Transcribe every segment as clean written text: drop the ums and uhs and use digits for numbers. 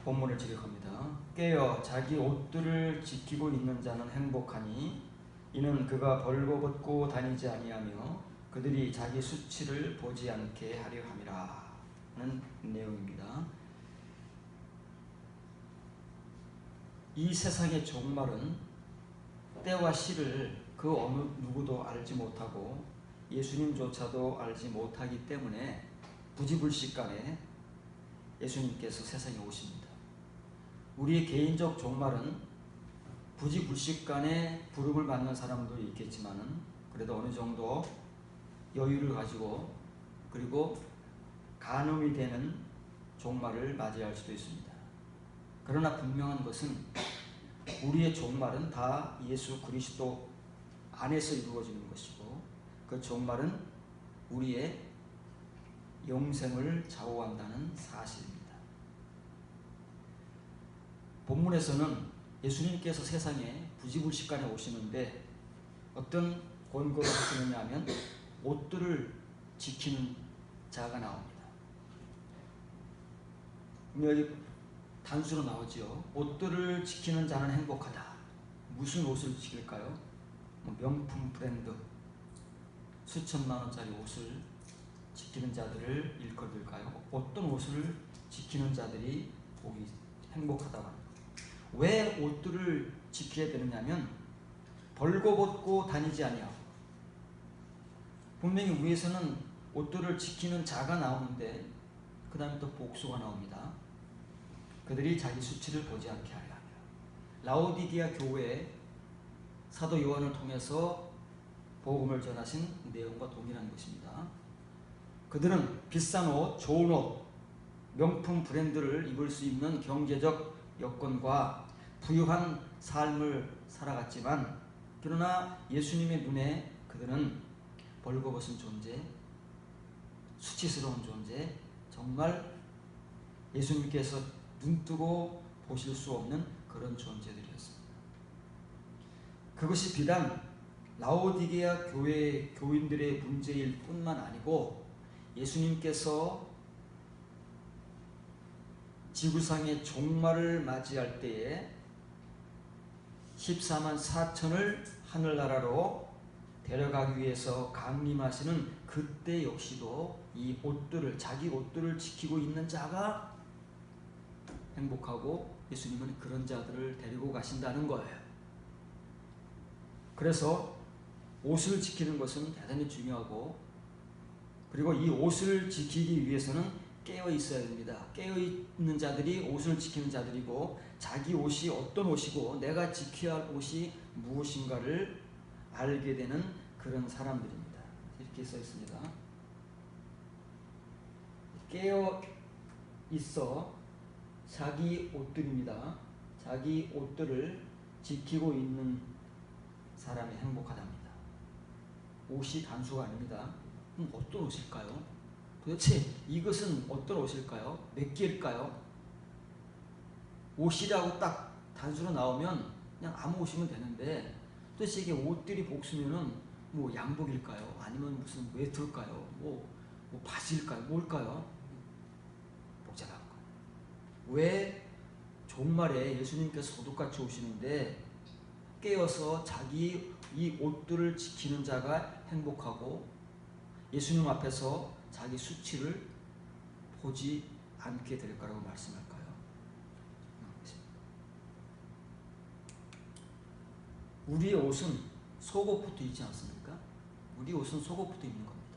본문을 지적합니다. 깨어 자기 옷들을 지키고 있는 자는 행복하니 이는 그가 벌거벗고 다니지 아니하며 그들이 자기 수치를 보지 않게 하려 함이라 는 내용입니다. 이 세상의 종말은 때와 시를 그 어느 누구도 알지 못하고 예수님조차도 알지 못하기 때문에 부지불식간에 예수님께서 세상에 오십니다. 우리의 개인적 종말은 부지불식간에 부름을 받는 사람도 있겠지만은 그래도 어느 정도 여유를 가지고 그리고 간음이 되는 종말을 맞이할 수도 있습니다. 그러나 분명한 것은 우리의 종말은 다 예수 그리스도 안에서 이루어지는 것이고 그 종말은 우리의 영생을 좌우한다는 사실입니다. 본문에서는 예수님께서 세상에 부지불식간에 오시는데 어떤 권고를 하시느냐 하면 옷들을 지키는 자가 나옵니다. 여기 단수로 나오지요. 옷들을 지키는 자는 행복하다. 무슨 옷을 지킬까요? 명품 브랜드 수천만 원짜리 옷을 지키는 자들을 일컬을까요? 어떤 옷을 지키는 자들이 보기 행복하다고 합니다. 왜 옷들을 지켜야 되느냐면 벌거벗고 다니지 아니하고 분명히 위에서는 옷들을 지키는 자가 나오는데 그 다음에 또 복수가 나옵니다. 그들이 자기 수치를 보지 않게 하려 합니다. 라오디게아 교회에 사도 요한을 통해서 복음을 전하신 내용과 동일한 것입니다. 그들은 비싼 옷, 좋은 옷, 명품 브랜드를 입을 수 있는 경제적 여건과 부유한 삶을 살아갔지만 그러나 예수님의 눈에 그들은 벌거벗은 존재, 수치스러운 존재, 정말 예수님께서 눈뜨고 보실 수 없는 그런 존재들이었습니다. 그것이 비단 라오디게아 교회 교인들의 문제일 뿐만 아니고 예수님께서 지구상의 종말을 맞이할 때에 14만 4천을 하늘나라로 데려가기 위해서 강림하시는 그때 역시도 이 옷들을 자기 옷들을 지키고 있는 자가 행복하고 예수님은 그런 자들을 데리고 가신다는 거예요. 그래서 옷을 지키는 것은 대단히 중요하고 그리고 이 옷을 지키기 위해서는 깨어 있어야 됩니다. 깨어 있는 자들이 옷을 지키는 자들이고 자기 옷이 어떤 옷이고 내가 지켜야 할 옷이 무엇인가를 알게 되는 그런 사람들입니다. 이렇게 써 있습니다. 깨어 있어 자기 옷들입니다. 자기 옷들을 지키고 있는 사람이 행복하답니다. 옷이 단수가 아닙니다. 그럼 어떤 옷일까요? 도대체 이것은 어떤 옷일까요? 몇 개일까요? 옷이라고 딱 단수로 나오면 그냥 아무 옷이면 되는데 도대체 이게 옷들이 복수면은 뭐 양복일까요? 아니면 무슨 외투일까요? 뭐 바지일까요? 뭘까요? 복잡한 거. 왜 종말에 예수님께서 소독같이 오시는데 깨어서 자기 이 옷들을 지키는 자가 행복하고 예수님 앞에서 자기 수치를 보지 않게 될 거라고 말씀할까요? 우리의 옷은 속옷부터 있지 않습니까? 우리 옷은 속옷부터 입는 겁니다.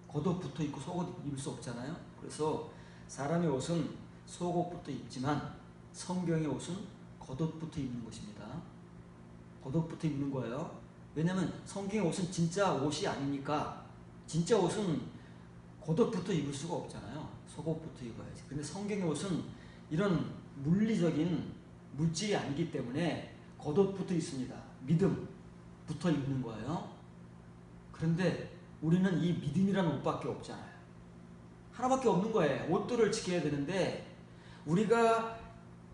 겉옷부터 입고 속옷 입을 수 없잖아요. 그래서 사람의 옷은 속옷부터 입지만 성경의 옷은 겉옷부터 입는 것입니다. 겉옷부터 입는 거예요. 왜냐하면 성경의 옷은 진짜 옷이 아니니까 진짜 옷은 겉옷부터 입을 수가 없잖아요. 속옷부터 입어야지. 근데 성경의 옷은 이런 물리적인 물질이 아니기 때문에 겉옷부터 있습니다. 믿음부터 입는 거예요. 그런데 우리는 이 믿음이라는 옷밖에 없잖아요. 하나밖에 없는 거예요. 옷들을 지켜야 되는데 우리가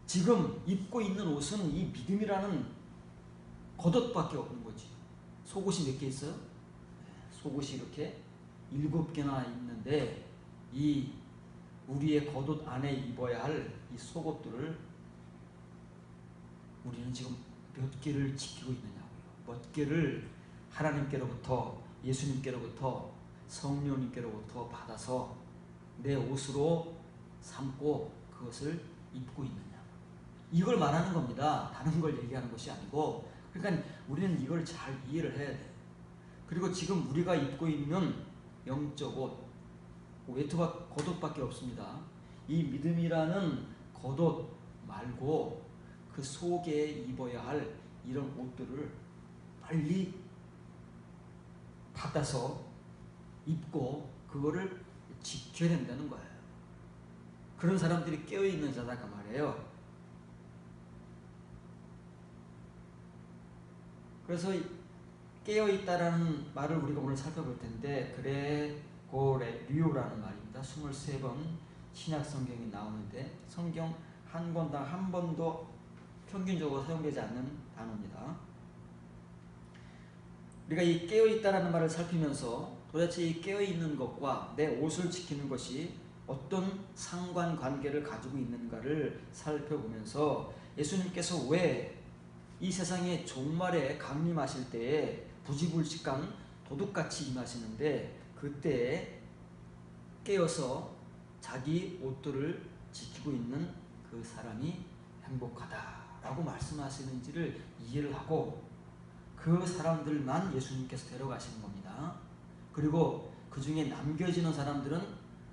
지금 입고 있는 옷은 이 믿음이라는 겉옷밖에 없는 거지. 속옷이 몇 개 있어요? 속옷이 이렇게 7개나 있는데 이 우리의 겉옷 안에 입어야 할 이 속옷들을 우리는 지금 몇 개를 지키고 있느냐고요. 몇 개를 하나님께로부터, 예수님께로부터, 성령님께로부터 받아서 내 옷으로 삼고 그것을 입고 있느냐. 이걸 말하는 겁니다. 다른 걸 얘기하는 것이 아니고. 그러니까 우리는 이걸 잘 이해를 해야 돼요. 그리고 지금 우리가 입고 있는 영적 옷, 외투와 겉옷밖에 없습니다. 이 믿음이라는 겉옷 말고 그 속에 입어야 할 이런 옷들을 빨리 받아서 입고 그거를 지켜야 된다는 거예요. 그런 사람들이 깨어있는 자다가 말이에요. 그래서 깨어있다라는 말을 우리가 오늘 살펴볼 텐데, 그레고레류라는 말입니다. 23번 신약 성경이 나오는데 성경 한 권당 한 번도 평균적으로 사용되지 않는 단어입니다. 우리가 이 깨어있다라는 말을 살피면서 도대체 이 깨어있는 것과 내 옷을 지키는 것이 어떤 상관관계를 가지고 있는가를 살펴보면서 예수님께서 왜 이 세상의 종말에 강림하실 때에 부지불식간 도둑같이 임하시는데 그때 깨어서 자기 옷들을 지키고 있는 그 사람이 행복하다라고 말씀하시는지를 이해를 하고 그 사람들만 예수님께서 데려가시는 겁니다. 그리고 그 중에 남겨지는 사람들은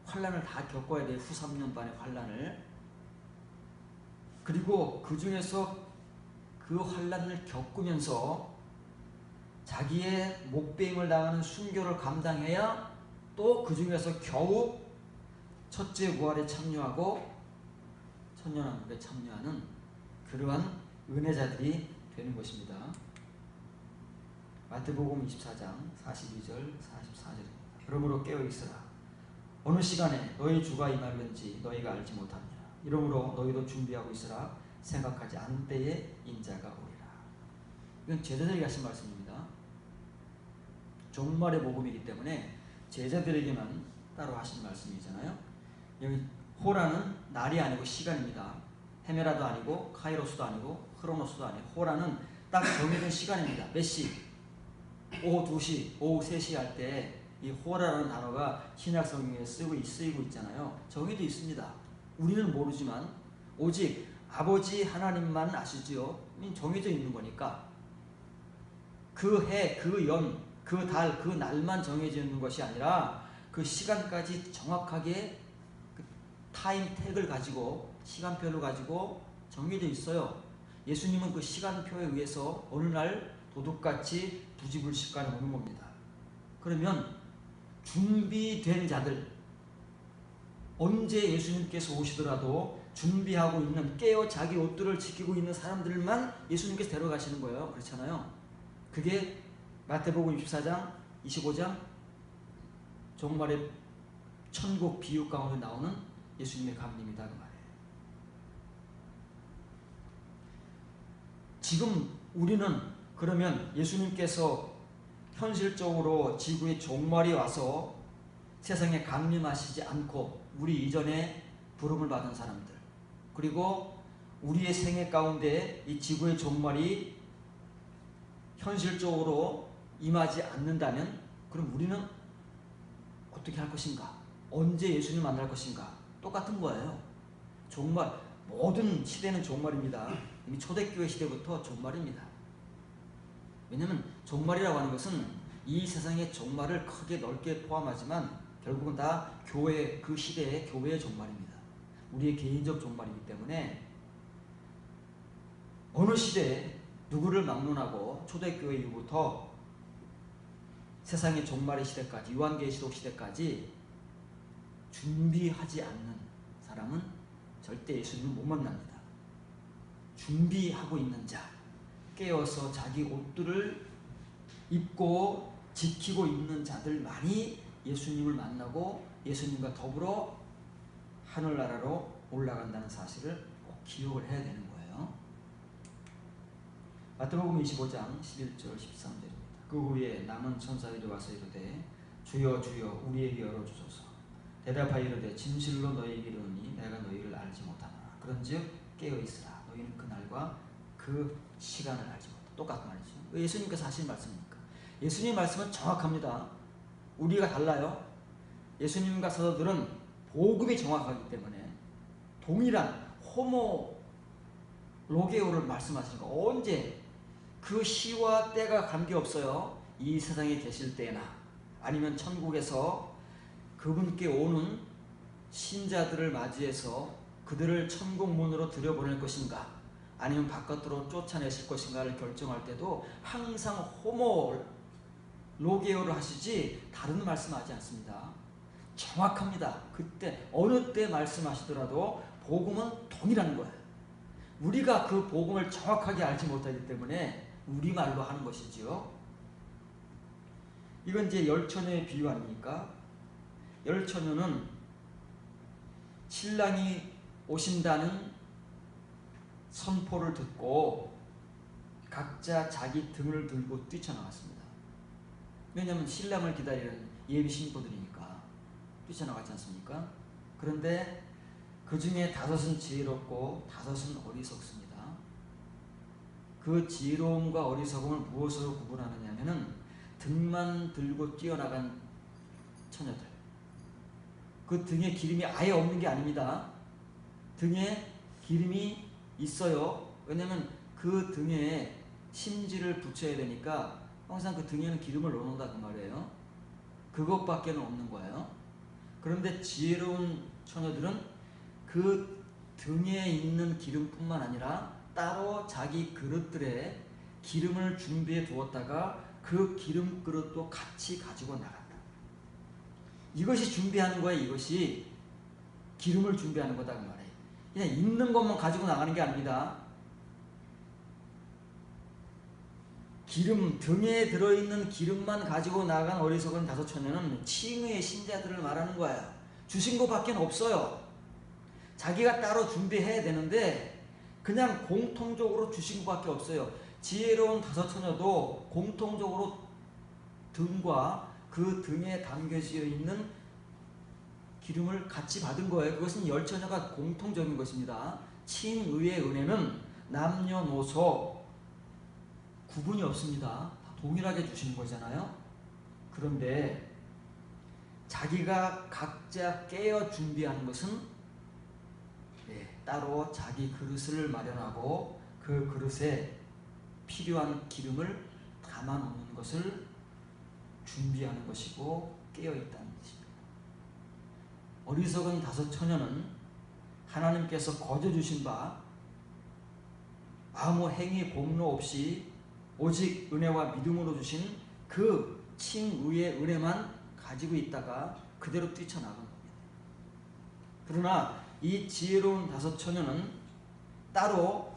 환난을 다 겪어야 돼요. 후 3년 반의 환난을. 그리고 그 중에서 그 환난을 겪으면서 자기의 목배임을 당하는 순교를 감당해야 또 그 중에서 겨우 첫째 부활에 참여하고 천년왕국에 참여하는 그러한 은혜자들이 되는 것입니다. 마태복음 24장 42절 44절입니다. 그러므로 깨어있으라. 어느 시간에 너희 주가 임하는지 너희가 알지 못하느니라. 이러므로 너희도 준비하고 있으라. 생각하지 않은 때에 인자가 오리라. 이건 제자들에게 하신 말씀입니다. 종말의 복음이기 때문에 제자들에게만 따로 하신 말씀이잖아요. 여기 호라는 날이 아니고 시간입니다. 헤메라도 아니고 카이로스도 아니고 크로노스도 아니고 호라는 딱 정해진 시간입니다. 몇 시? 오후 2시, 오후 3시 할 때 이 호라라는 단어가 신약 성경에 쓰이고 있잖아요. 정해져 있습니다. 우리는 모르지만 오직 아버지 하나님만 아시지요. 정해져 있는 거니까 그 해, 그 연, 그 달, 그 날만 정해져 있는 것이 아니라 그 시간까지 정확하게 그 타임 택을 가지고 시간표를 가지고 정해져 있어요. 예수님은 그 시간표에 의해서 어느 날 도둑같이 부지불식간에 오는 겁니다. 그러면 준비된 자들, 언제 예수님께서 오시더라도 준비하고 있는, 깨어 자기 옷들을 지키고 있는 사람들만 예수님께서 데려가시는 거예요. 그렇잖아요. 그게 마태복음 24장 25장 종말의 천국 비유 가운데 나오는 예수님의 강림이다 그 말이에요. 지금 우리는 그러면 예수님께서 현실적으로 지구의 종말이 와서 세상에 강림하시지 않고 우리 이전에 부름을 받은 사람들, 그리고 우리의 생애 가운데 이 지구의 종말이 현실적으로 임하지 않는다면 그럼 우리는 어떻게 할 것인가? 언제 예수님을 만날 것인가? 똑같은 거예요. 종말, 모든 시대는 종말입니다. 이미 초대교회 시대부터 종말입니다. 왜냐하면 종말이라고 하는 것은 이 세상의 종말을 크게 넓게 포함하지만 결국은 다 교회, 그 시대의 교회의 종말입니다. 우리의 개인적 종말이기 때문에 어느 시대에 누구를 막론하고 초대교회 이후부터 세상의 종말의 시대까지, 요한계시록 시대까지 준비하지 않는 사람은 절대 예수님을 못 만납니다. 준비하고 있는 자, 깨어서 자기 옷들을 입고 지키고 있는 자들만이 예수님을 만나고 예수님과 더불어 하늘나라로 올라간다는 사실을 꼭 기억을 해야 되는 거예요. 마태복음 25장 11절 13절입니다. 그 후에 남은 천사들이 와서 이르되 주여 주여 우리에게 열어주소서. 대답하여 이르되 진실로 너희에게 이르노니 내가 너희를 알지 못하나 그런즉 깨어있으라 너희는 그날과 그 시간을 알지 못하나. 똑같은 말이죠. 예수님께서 하신 말씀입니까? 예수님의 말씀은 정확합니다. 우리가 달라요. 예수님과 사도들은 복음이 정확하기 때문에 동일한 호모로게오를 말씀하시는 거. 언제? 그 시와 때가 관계없어요. 이 세상에 계실 때나 아니면 천국에서 그분께 오는 신자들을 맞이해서 그들을 천국 문으로 들여보낼 것인가 아니면 바깥으로 쫓아내실 것인가를 결정할 때도 항상 호모로게오를 하시지 다른 말씀하지 않습니다. 정확합니다. 그때 어느 때 말씀하시더라도 복음은 동일한 거예요. 우리가 그 복음을 정확하게 알지 못하기 때문에 우리말로 하는 것이지요. 이건 이제 열처녀의 비유 아닙니까? 열처녀는 신랑이 오신다는 선포를 듣고 각자 자기 등을 들고 뛰쳐나갔습니다. 왜냐하면 신랑을 기다리는 예비 신부들이니까 뛰쳐나갔지 않습니까? 그런데 그 중에 5은 지혜롭고 5은 어리석습니다. 그 지혜로움과 어리석음을 무엇으로 구분하느냐면은 등만 들고 뛰어나간 처녀들. 그 등에 기름이 아예 없는 게 아닙니다. 등에 기름이 있어요. 왜냐하면 그 등에 심지를 붙여야 되니까 항상 그 등에는 기름을 넣어놓는다 그 말이에요. 그것밖에는 없는 거예요. 그런데 지혜로운 처녀들은 그 등에 있는 기름뿐만 아니라 따로 자기 그릇들에 기름을 준비해 두었다가 그 기름 그릇도 같이 가지고 나간다. 이것이 준비하는 거예요. 이것이 기름을 준비하는 거다 그 말이에요. 그냥 있는 것만 가지고 나가는 게 아닙니다. 기름, 등에 들어있는 기름만 가지고 나간 어리석은 5처녀는 칭의의 신자들을 말하는 거예요. 주신 것밖에 없어요. 자기가 따로 준비해야 되는데 그냥 공통적으로 주신 것밖에 없어요. 지혜로운 5처녀도 공통적으로 등과 그 등에 담겨져 있는 기름을 같이 받은 거예요. 그것은 열처녀가 공통적인 것입니다. 칭의의 은혜는 남녀노소 구분이 없습니다. 다 동일하게 주시는 거잖아요. 그런데 자기가 각자 깨어 준비하는 것은 따로 자기 그릇을 마련하고 그 그릇에 필요한 기름을 담아 놓는 것을 준비하는 것이고 깨어 있다는 것입니다. 어리석은 5처녀는 하나님께서 거저 주신 바 아무 행위 공로 없이 오직 은혜와 믿음으로 주신 그 칭의의 은혜만 가지고 있다가 그대로 뛰쳐나간 겁니다. 그러나 이 지혜로운 5처녀는 따로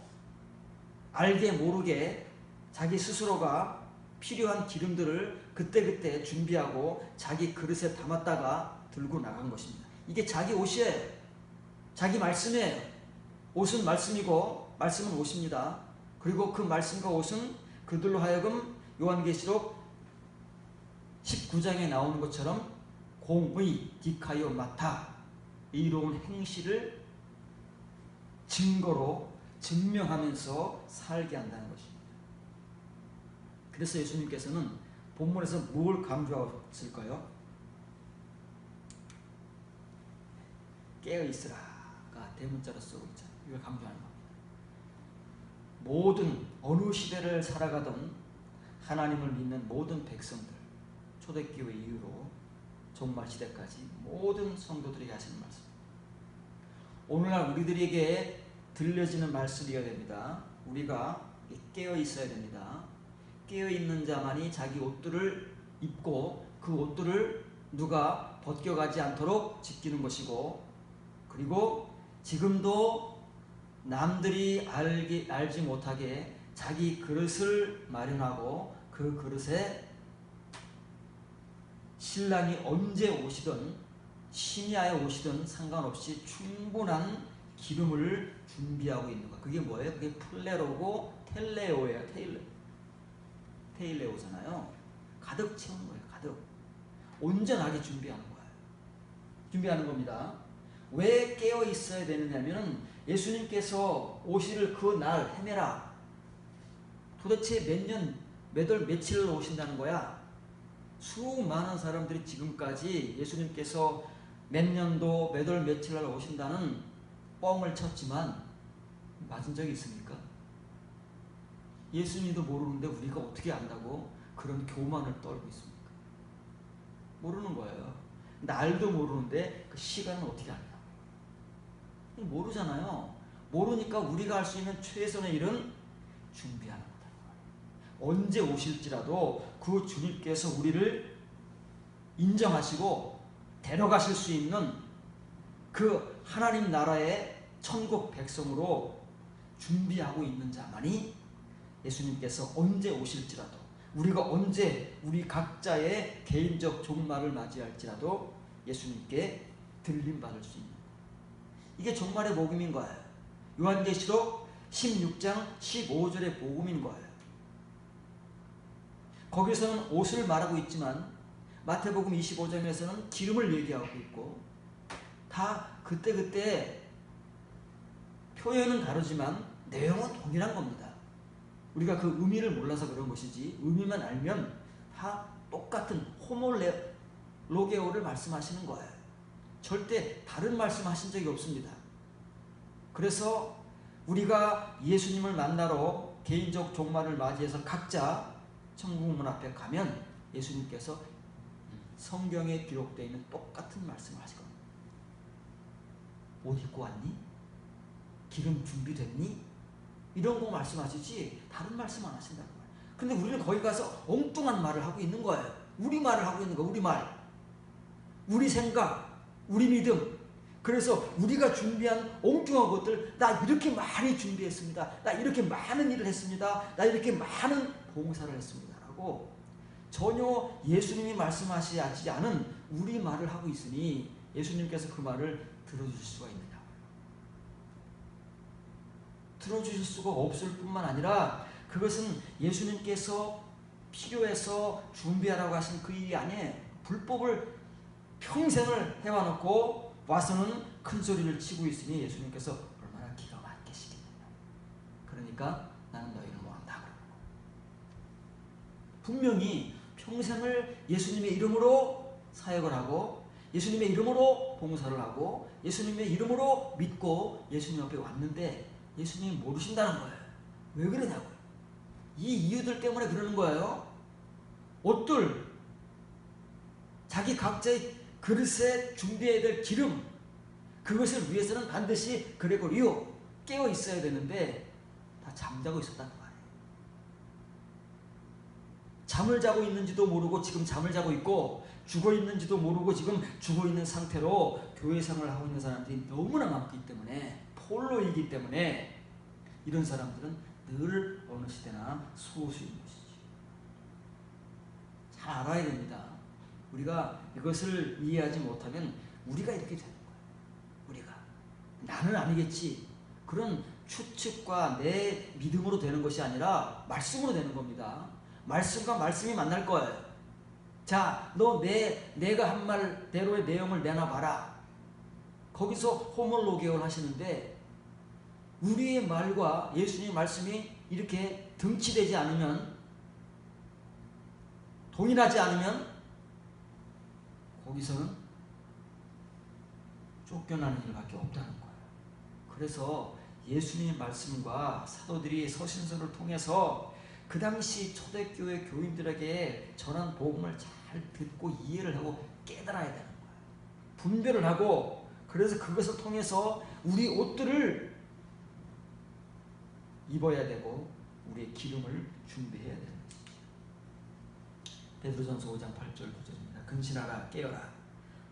알게 모르게 자기 스스로가 필요한 기름들을 그때그때 준비하고 자기 그릇에 담았다가 들고 나간 것입니다. 이게 자기 옷이에요. 자기 말씀이에요. 옷은 말씀이고 말씀은 옷입니다. 그리고 그 말씀과 옷은 그들로 하여금 요한계시록 19장에 나오는 것처럼 공의, 디카이오 마타, 이로운 행실을 증거로 증명하면서 살게 한다는 것입니다. 그래서 예수님께서는 본문에서 뭘 강조하셨을까요? 깨어있으라가 대문자로 쓰고 있잖아요. 이걸 강조하는 겁니다. 모든 어느 시대를 살아가던 하나님을 믿는 모든 백성들, 초대교회 이후로 종말 시대까지 모든 성도들에게 하시는 말씀. 오늘날 우리들에게 들려지는 말씀이어야 됩니다. 우리가 깨어 있어야 됩니다. 깨어 있는 자만이 자기 옷들을 입고 그 옷들을 누가 벗겨가지 않도록 지키는 것이고, 그리고 지금도 남들이 알지 못하게 자기 그릇을 마련하고 그 그릇에 신랑이 언제 오시든 심야에 오시든 상관없이 충분한 기름을 준비하고 있는 것. 그게 뭐예요? 그게 플레로고 텔레오예요. 테일레오잖아요. 가득 채우는 거예요. 가득. 온전하게 준비하는 거예요. 준비하는 겁니다. 왜 깨어 있어야 되느냐면 예수님께서 오실 그 날 헤매라. 도대체 몇 년, 몇 월, 며칠을 오신다는 거야? 수많은 사람들이 지금까지 예수님께서 몇 년도, 몇 월, 며칠 날 오신다는 뻥을 쳤지만 맞은 적이 있습니까? 예수님도 모르는데 우리가 어떻게 안다고 그런 교만을 떨고 있습니까? 모르는 거예요. 날도 모르는데 그 시간은 어떻게 안다고? 모르잖아요. 모르니까 우리가 할 수 있는 최선의 일은 준비하는 거다. 언제 오실지라도 그 주님께서 우리를 인정하시고 데려가실 수 있는 그 하나님 나라의 천국 백성으로 준비하고 있는 자만이 예수님께서 언제 오실지라도 우리가 언제 우리 각자의 개인적 종말을 맞이할지라도 예수님께 들림받을 수 있는 이게 종말의 복음인 거예요. 요한계시록 16장 15절의 복음인 거예요. 거기서는 옷을 말하고 있지만 마태복음 25장에서는 기름을 얘기하고 있고 다 그때그때 표현은 다르지만 내용은 동일한 겁니다. 우리가 그 의미를 몰라서 그런 것이지 의미만 알면 다 똑같은 호몰로게오를 말씀하시는 거예요. 절대 다른 말씀하신 적이 없습니다. 그래서 우리가 예수님을 만나러 개인적 종말을 맞이해서 각자 천국문 앞에 가면 예수님께서 성경에 기록되어 있는 똑같은 말씀을 하시거든요. 옷 입고 왔니? 기름 준비됐니? 이런 거 말씀하시지 다른 말씀 안 하신다는 거예요. 근데 우리는 거기 가서 엉뚱한 말을 하고 있는 거예요. 우리 말을 하고 있는 거예요. 우리 말. 우리 생각, 우리 믿음. 그래서 우리가 준비한 엉뚱한 것들, 나 이렇게 많이 준비했습니다. 나 이렇게 많은 일을 했습니다. 나 이렇게 많은 봉사를 했습니다. 라고 전혀 예수님이 말씀하시지 않은 우리 말을 하고 있으니 예수님께서 그 말을 들어주실 수가 있느냐? 들어주실 수가 없을 뿐만 아니라 그것은 예수님께서 필요해서 준비하라고 하신 그 일이 아니에요. 불법을 평생을 해와놓고 와서는 큰 소리를 치고 있으니 예수님께서 얼마나 기가 막히시겠느냐. 그러니까 나는 너희를 모른다 그러고 분명히 평생을 예수님의 이름으로 사역을 하고 예수님의 이름으로 봉사를 하고 예수님의 이름으로 믿고 예수님 앞에 왔는데 예수님이 모르신다는 거예요. 왜 그러냐고요. 이 이유들 때문에 그러는 거예요. 옷들, 자기 각자의 그릇에 준비해야 될 기름, 그것을 위해서는 반드시 그레고리오 깨어 있어야 되는데 다 잠자고 있었다는 말이에요. 잠을 자고 있는지도 모르고 지금 잠을 자고 있고 죽어 있는지도 모르고 지금 죽어 있는 상태로 교회 생활을 하고 있는 사람들이 너무나 많기 때문에 폴로이기 때문에 이런 사람들은 늘 어느 시대나 소수인 것이지. 잘 알아야 됩니다. 우리가 이것을 이해하지 못하면 우리가 이렇게 되는 거예요. 우리가 나는 아니겠지. 그런 추측과 내 믿음으로 되는 것이 아니라 말씀으로 되는 겁니다. 말씀과 말씀이 만날 거예요. 자, 너 내가 한 말대로의 내용을 내놔봐라. 거기서 호몰로게오를 하시는데 우리의 말과 예수님의 말씀이 이렇게 등치되지 않으면 동일하지 않으면 거기서는 쫓겨나는 일밖에 없다는 거예요. 그래서 예수님의 말씀과 사도들이 서신서를 통해서 그 당시 초대교회 교인들에게 전한 복음을 잘 듣고 이해를 하고 깨달아야 되는 거예요. 분별을 하고 그래서 그것을 통해서 우리 옷들을 입어야 되고 우리의 기름을 준비해야 되는 것이죠. 베드로전서 5장 8절 9절입니다. 근신하라 깨어라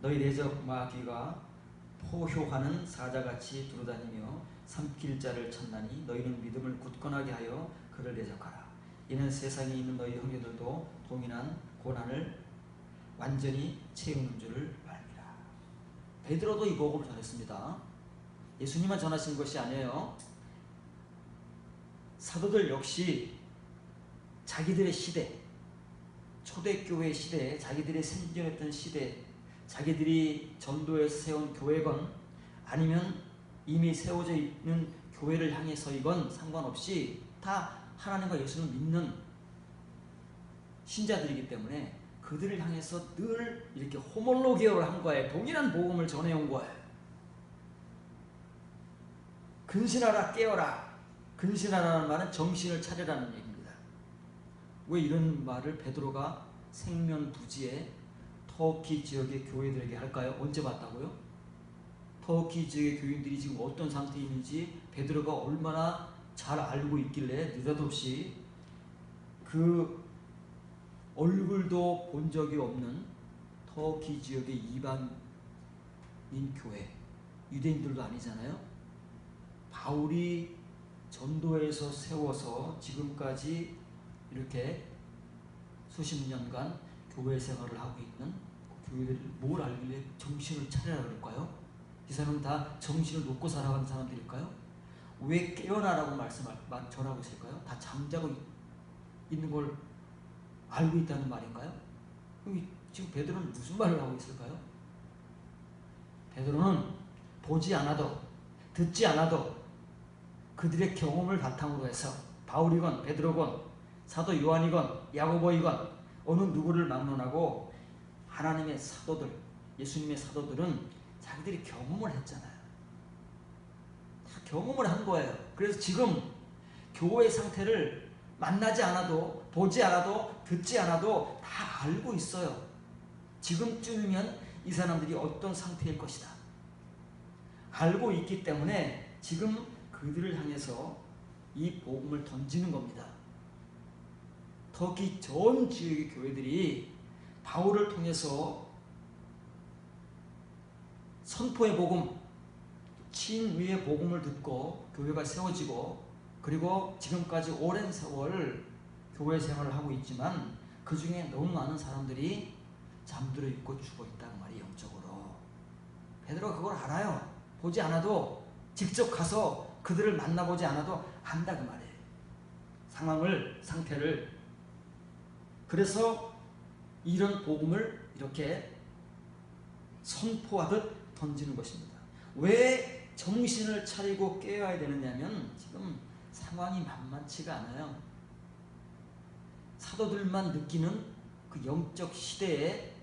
너희 내적 마귀가 포효하는 사자같이 두루다니며 삼킬 자를 찾나니 너희는 믿음을 굳건하게 하여 그를 대적하라. 이는 세상에 있는 너희 형제들도 동일한 고난을 완전히 채우는 줄을 알미라. 베드로도 이 복음을 전했습니다. 예수님만 전하신 것이 아니에요. 사도들 역시 자기들의 시대, 초대교회 시대에 자기들이 생존했던 시대, 자기들이 전도에서 세운 교회건 아니면 이미 세워져 있는 교회를 향해서이건 상관없이 다 하나님과 예수를 믿는 신자들이기 때문에 그들을 향해서 늘 이렇게 호몰로게어를 한 거예요. 동일한 복음을 전해온 거예요. 근신하라, 깨어라. 근신하라는 말은 정신을 차리라는 얘기입니다. 왜 이런 말을 베드로가 생면부지에 터키 지역의 교회들에게 할까요? 언제 봤다고요? 터키 지역의 교인들이 지금 어떤 상태에 있는지 베드로가 얼마나 잘 알고 있길래 느닷없이 그 얼굴도 본 적이 없는 터키 지역의 이방인 교회, 유대인들도 아니잖아요. 바울이 전도에서 세워서 지금까지 이렇게 수십 년간 교회 생활을 하고 있는 그 교회들이 뭘 알길래 정신을 차리라 그럴까요? 이 사람은 다 정신을 놓고 살아가는 사람들일까요? 왜 깨어나라고 전하고 있을까요? 다 잠자고 있는 걸 알고 있다는 말인가요? 그럼 지금 베드로는 무슨 말을 하고 있을까요? 베드로는 보지 않아도 듣지 않아도 그들의 경험을 바탕으로 해서 바울이건 베드로건 사도 요한이건 야고보이건 어느 누구를 막론하고 하나님의 사도들, 예수님의 사도들은 자기들이 경험을 했잖아요. 다 경험을 한 거예요. 그래서 지금 교회의 상태를 만나지 않아도 보지 않아도 듣지 않아도 다 알고 있어요. 지금쯤이면 이 사람들이 어떤 상태일 것이다. 알고 있기 때문에 지금 그들을 향해서 이 복음을 던지는 겁니다. 터키 전 지역의 교회들이 바울을 통해서 선포의 복음, 친위의 복음을 듣고 교회가 세워지고 그리고 지금까지 오랜 세월 교회 생활을 하고 있지만 그 중에 너무 많은 사람들이 잠들어 있고 죽어 있다는 말이 영적으로. 베드로가 그걸 알아요. 보지 않아도 직접 가서 그들을 만나보지 않아도 안다 그 말이에요. 상태를. 그래서 이런 복음을 이렇게 선포하듯 던지는 것입니다. 왜 정신을 차리고 깨어야 되느냐면 지금 상황이 만만치가 않아요. 사도들만 느끼는 그 영적 시대의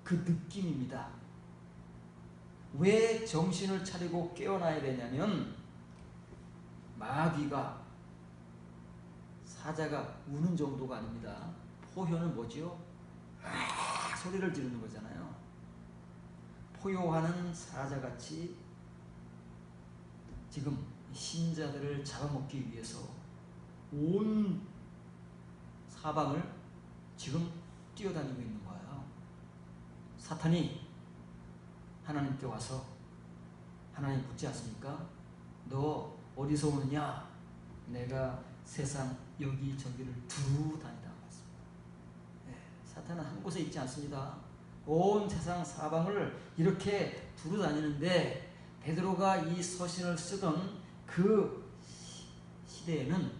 그 느낌입니다. 왜 정신을 차리고 깨어나야 되냐면 마귀가 사자가 우는 정도가 아닙니다. 포효는 뭐지요? 소리를 지르는 거잖아요. 포효하는 사자같이 지금 신자들을 잡아먹기 위해서 온 사방을 지금 뛰어다니고 있는 거예요. 사탄이 하나님께 와서 하나님 묻지 않습니까? 너 어디서 오느냐? 내가 세상 여기저기를 두루 다니다고 했습니다. 네, 사탄은 한 곳에 있지 않습니다. 온 세상 사방을 이렇게 두루 다니는데 베드로가 이 서신을 쓰던 그 시대에는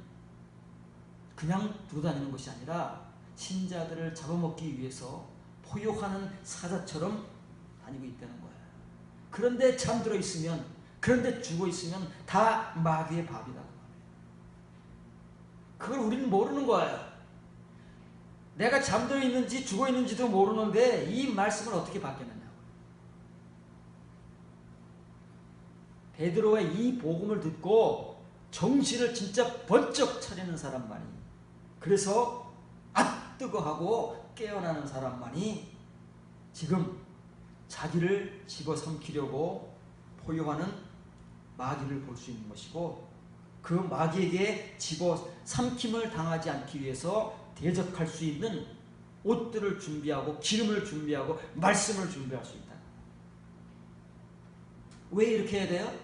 그냥 두루 다니는 것이 아니라 신자들을 잡아먹기 위해서 포효하는 사자처럼 다니고 있다는 거예요. 그런데 잠들어 있으면, 그런데 죽어 있으면 다 마귀의 밥이다. 그걸 우리는 모르는 거예요. 내가 잠들어 있는지 죽어 있는지도 모르는데 이 말씀을 어떻게 받겠느냐고. 베드로의 이 복음을 듣고 정신을 진짜 번쩍 차리는 사람만이, 그래서 아 뜨거 하고 깨어나는 사람만이 지금 자기를 집어삼키려고 포효하는 마귀를 볼 수 있는 것이고, 그 마귀에게 집어삼킴을 당하지 않기 위해서 대적할 수 있는 옷들을 준비하고 기름을 준비하고 말씀을 준비할 수 있다. 왜 이렇게 해야 돼요?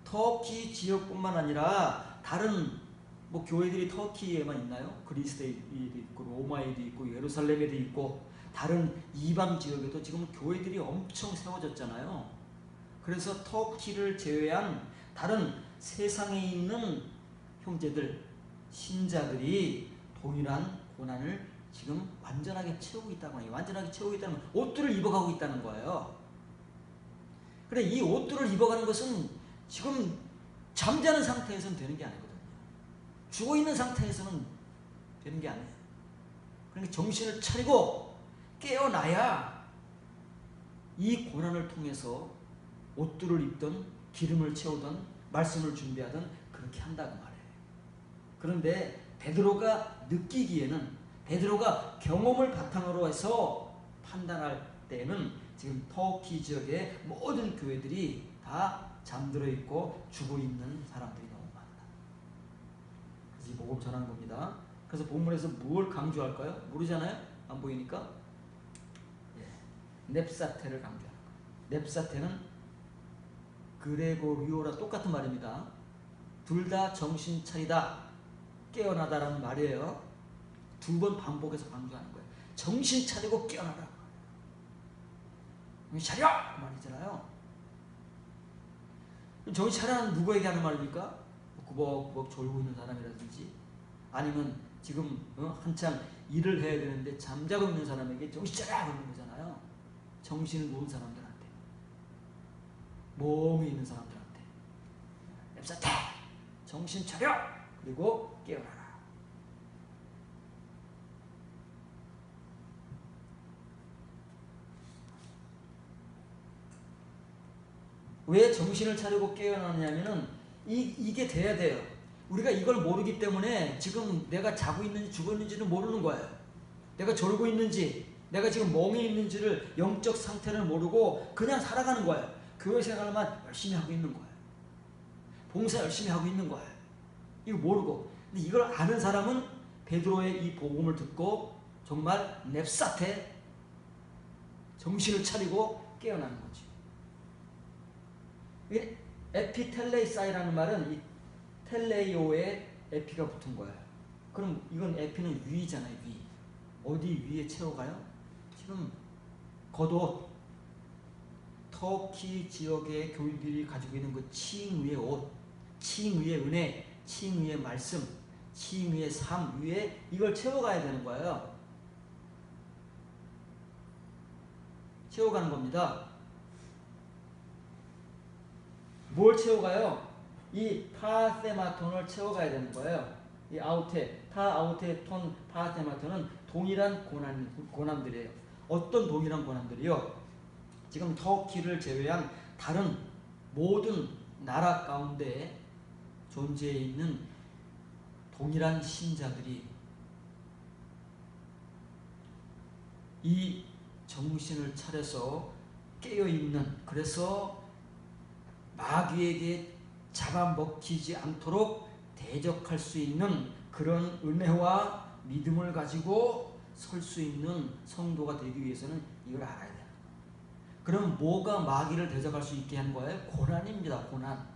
터키 지역뿐만 아니라 다른 교회들이 터키에만 있나요? 그리스에도 있고 로마에도 있고 예루살렘에도 있고 다른 이방 지역에도 지금 교회들이 엄청 세워졌잖아요. 그래서 터키를 제외한 다른 세상에 있는 형제들, 신자들이 동일한 고난을 지금 완전하게 채우고 있다고 해요. 완전하게 채우고 있다는 옷들을 입어가고 있다는 거예요. 그래, 이 옷들을 입어가는 것은 지금 잠자는 상태에서는 되는 게 아니거든요. 죽어있는 상태에서는 되는 게 아니에요. 그러니까 정신을 차리고 깨어나야 이 고난을 통해서 옷들을 입던 기름을 채우던 말씀을 준비하던 그렇게 한다고 말해요. 그런데 베드로가 느끼기에는, 베드로가 경험을 바탕으로 해서 판단할 때는 지금 터키 지역의 모든 교회들이 다 잠들어 있고 죽어 있는 사람들이 너무 많다. 그래서 이 복음 전하는 겁니다. 그래서 본문에서 뭘 강조할까요? 모르잖아요? 안 보이니까. 넵사테를 강조하는 거예요. 넵사테는 그레고리오라 똑같은 말입니다. 둘 다 정신 차리다, 깨어나다라는 말이에요. 두 번 반복해서 강조하는 거예요. 정신 차리고 깨어나라. 정신 차려! 그 말이잖아요. 정신 차려는 누구에게 하는 말입니까? 꾸벅꾸벅 졸고 있는 사람이라든지, 아니면 지금 한창 일을 해야 되는데 잠자고 있는 사람에게 정신 차려! 그러는 거잖아요. 정신을 놓은 사람들한테, 몸이 있는 사람들한테 앱사테! 정신 차려! 그리고 깨어나라. 왜 정신을 차리고 깨어나냐면은 이게 돼야 돼요. 우리가 이걸 모르기 때문에 지금 내가 자고 있는지 죽었는지는 모르는 거예요. 내가 졸고 있는지, 내가 지금 멍에 있는지를, 영적 상태를 모르고 그냥 살아가는 거예요. 교회 생활만 열심히 하고 있는 거예요. 봉사 열심히 하고 있는 거예요. 이거 모르고. 근데 이걸 아는 사람은 베드로의 이 복음을 듣고 정말 넵사테, 정신을 차리고 깨어나는 거지. 에피텔레이사이라는 말은 이 텔레이오에 에피가 붙은 거예요. 그럼 이건 에피는 위잖아요. 위. 어디 위에 채워가요? 지금 겉옷, 터키 지역의 교인들이 가지고 있는 그 칭 위의 옷, 칭 위의 은혜, 칭 위의 말씀, 칭 위의 삶 위에 이걸 채워가야 되는 거예요. 채워가는 겁니다. 뭘 채워가요? 이 파세마톤을 채워가야 되는 거예요. 이 아우테, 아우테톤, 파세마톤은 동일한 고난들이에요. 어떤 동일한 고난들이요? 지금 터키를 제외한 다른 모든 나라 가운데 존재해 있는 동일한 신자들이 이 정신을 차려서 깨어있는, 그래서 마귀에게 잡아먹히지 않도록 대적할 수 있는 그런 은혜와 믿음을 가지고 설 수 있는 성도가 되기 위해서는 이걸 알아야 돼요. 그럼 뭐가 마귀를 대적할 수 있게 하는 거예요? 고난입니다. 고난.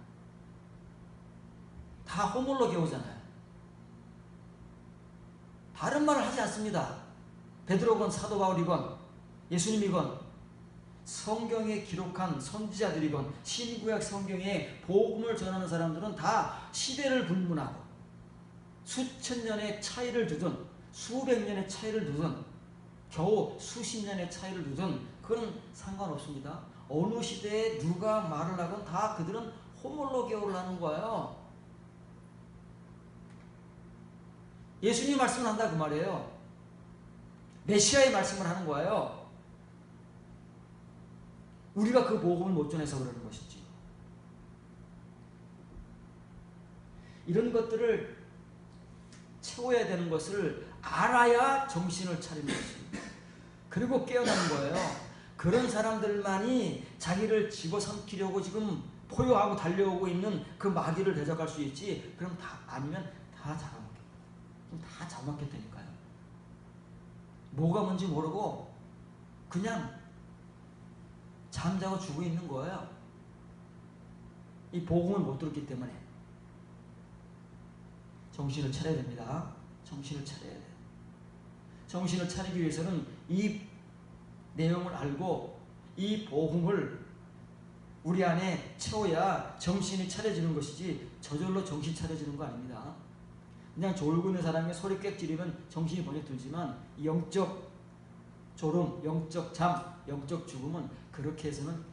다 호몰로게오잖아요. 다른 말을 하지 않습니다. 베드로건 사도 바울이건 예수님이건 성경에 기록한 선지자들이건 신구약 성경에 복음을 전하는 사람들은 다 시대를 불문하고 수천 년의 차이를 두든 수백 년의 차이를 두든 겨우 수십 년의 차이를 두든 그건 상관없습니다. 어느 시대에 누가 말을 하건 다 그들은 호몰로게오를 하는 거예요. 예수님 말씀을 한다 그 말이에요. 메시아의 말씀을 하는 거예요. 우리가 그 복음을 못 전해서 그러는 것이지. 이런 것들을 채워야 되는 것을 알아야 정신을 차리는 것입니다. 그리고 깨어나는 거예요. 그런 사람들만이 자기를 집어삼키려고 지금 포효하고 달려오고 있는 그 마귀를 대적할 수 있지. 그럼 다 아니면 다 잡아먹게. 그럼 다 잡아먹겠다니까요. 뭐가 뭔지 모르고 그냥 잠자고 죽어 있는 거예요. 이 복음을 못 들었기 때문에. 정신을 차려야 됩니다. 정신을 차려야 돼요. 정신을 차리기 위해서는 이 내용을 알고 이 복음을 우리 안에 채워야 정신이 차려지는 것이지 저절로 정신 차려지는 거 아닙니다. 그냥 졸고 있는 사람이 소리 꽥 지르면 정신이 번쩍 들지만 영적 졸음, 영적 잠, 영적 죽음은 그렇게 해서는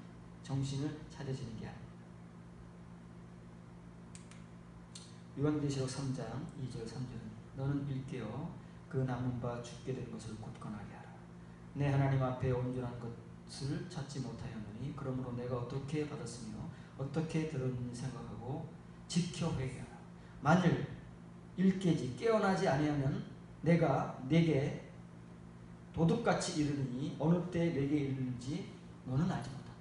정신을 차려지는 게 아니에요. 요한계시록 3장 2절 3절은 너는 일깨어 그 남은 바 죽게 된 것을 굳건하게 하라. 내 하나님 앞에 온전한 것을 찾지 못하였느니 그러므로 내가 어떻게 받았으며 어떻게 들었는지 생각하고 지켜 회개하라. 만일 일깨지 깨어나지 아니하면 내가 네게 도둑같이 이르느니 어느 때 내게 이르는지 너는 알지 못한다.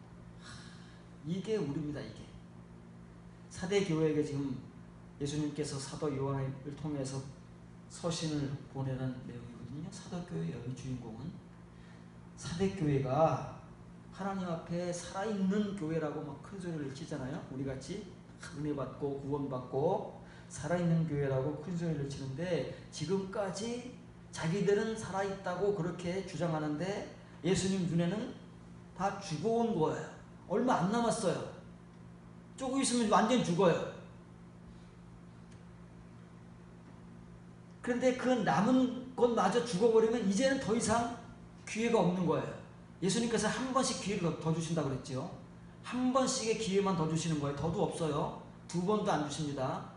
이게 우리입니다. 이게 사대 교회에게 지금 예수님께서 사도 요한을 통해서 서신을 보내는 내용이거든요. 사도 교회의 주인공은 사대 교회가 하나님 앞에 살아있는 교회라고 막 큰 소리를 치잖아요. 우리같이 은혜 받고 구원 받고 살아있는 교회라고 큰 소리를 치는데 지금까지 자기들은 살아있다고 그렇게 주장하는데 예수님 눈에는 다 죽어온 거예요. 얼마 안 남았어요. 조금 있으면 완전 죽어요. 그런데 그 남은 것마저 죽어버리면 이제는 더 이상 기회가 없는 거예요. 예수님께서 한 번씩 기회를 더 주신다고 그랬죠. 한 번씩의 기회만 더 주시는 거예요. 더도 없어요. 두 번도 안 주십니다.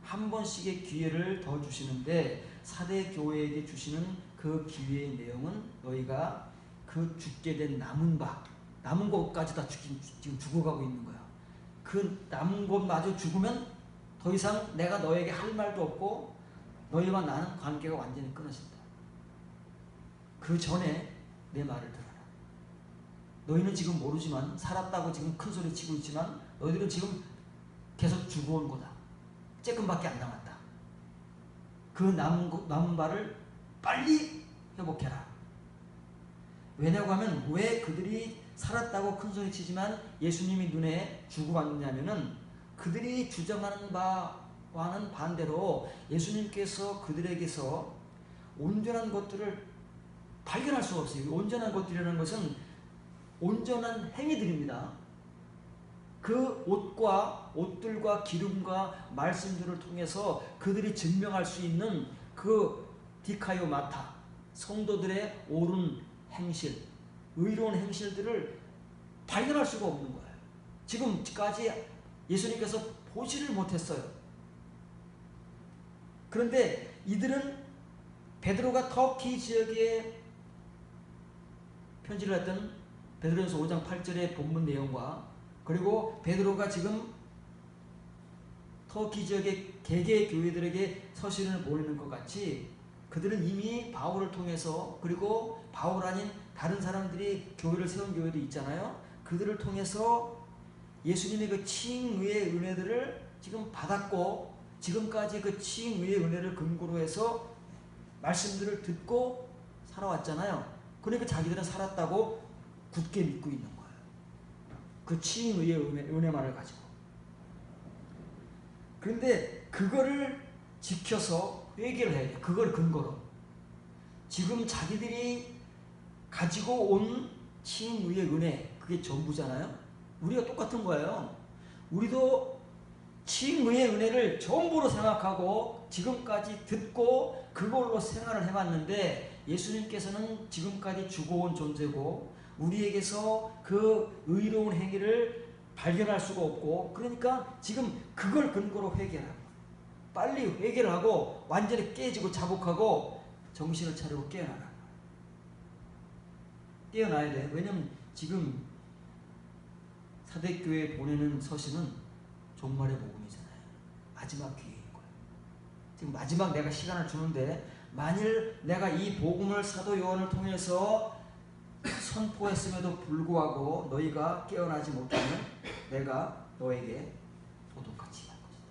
한 번씩의 기회를 더 주시는데 사대 교회에게 주시는 그 기회의 내용은 너희가 그 죽게 된 남은 것까지 다 지금 죽어가고 있는 거야. 그 남은 것마저 죽으면 더 이상 내가 너에게 할 말도 없고 너희와 나는 관계가 완전히 끊어진다. 그 전에 내 말을 들어라. 너희는 지금 모르지만 살았다고 지금 큰 소리 치고 있지만 너희들은 지금 계속 죽어온 거다. 조금밖에 안 남았다. 그 남은 바를 빨리 회복해라. 왜냐고 하면 왜 그들이 살았다고 큰 소리 치지만 예수님이 눈에 죽고 왔느냐면은 그들이 주장하는 바와는 반대로 예수님께서 그들에게서 온전한 것들을 발견할 수가 없어요. 온전한 것들이라는 것은 온전한 행위들입니다. 그 옷들과 기름과 말씀들을 통해서 그들이 증명할 수 있는 그 디카요 마타 성도들의 옳은 행실, 의로운 행실들을 발견할 수가 없는 거예요. 지금까지 예수님께서 보지를 못했어요. 그런데 이들은 베드로가 터키 지역에 편지를 했던 베드로전서 5장 8절의 본문 내용과 그리고 베드로가 지금 터키 지역의 개개 교회들에게 서신을 보내는 것 같이 그들은 이미 바울을 통해서 그리고 바울 아닌 다른 사람들이 교회를 세운 교회도 있잖아요. 그들을 통해서 예수님의 그 칭의의 은혜들을 지금 받았고 지금까지 그 칭의의 은혜를 근거로 해서 말씀들을 듣고 살아왔잖아요. 그러니까 자기들은 살았다고 굳게 믿고 있는 거예요. 그 칭의의 은혜만을 가지고. 그런데 그거를 지켜서 회개를 해야 돼. 그걸 근거로. 지금 자기들이 가지고 온 칭의의 은혜, 그게 전부잖아요. 우리가 똑같은 거예요. 우리도 칭의의 은혜를 전부로 생각하고 지금까지 듣고 그걸로 생활을 해왔는데 예수님께서는 지금까지 죽어온 존재고 우리에게서 그 의로운 행위를 발견할 수가 없고 그러니까 지금 그걸 근거로 회개하라. 빨리 회개를 하고 완전히 깨지고 자복하고 정신을 차리고 깨어나라. 깨어나야 돼. 왜냐면 지금 사대교회에 보내는 서신은 종말의 복음이잖아요. 마지막 기회인 거예요. 지금 마지막 내가 시간을 주는데 만일 내가 이 복음을 사도 요한을 통해서 선포했음에도 불구하고 너희가 깨어나지 못하면 내가 너에게 도둑같이 할 것이다.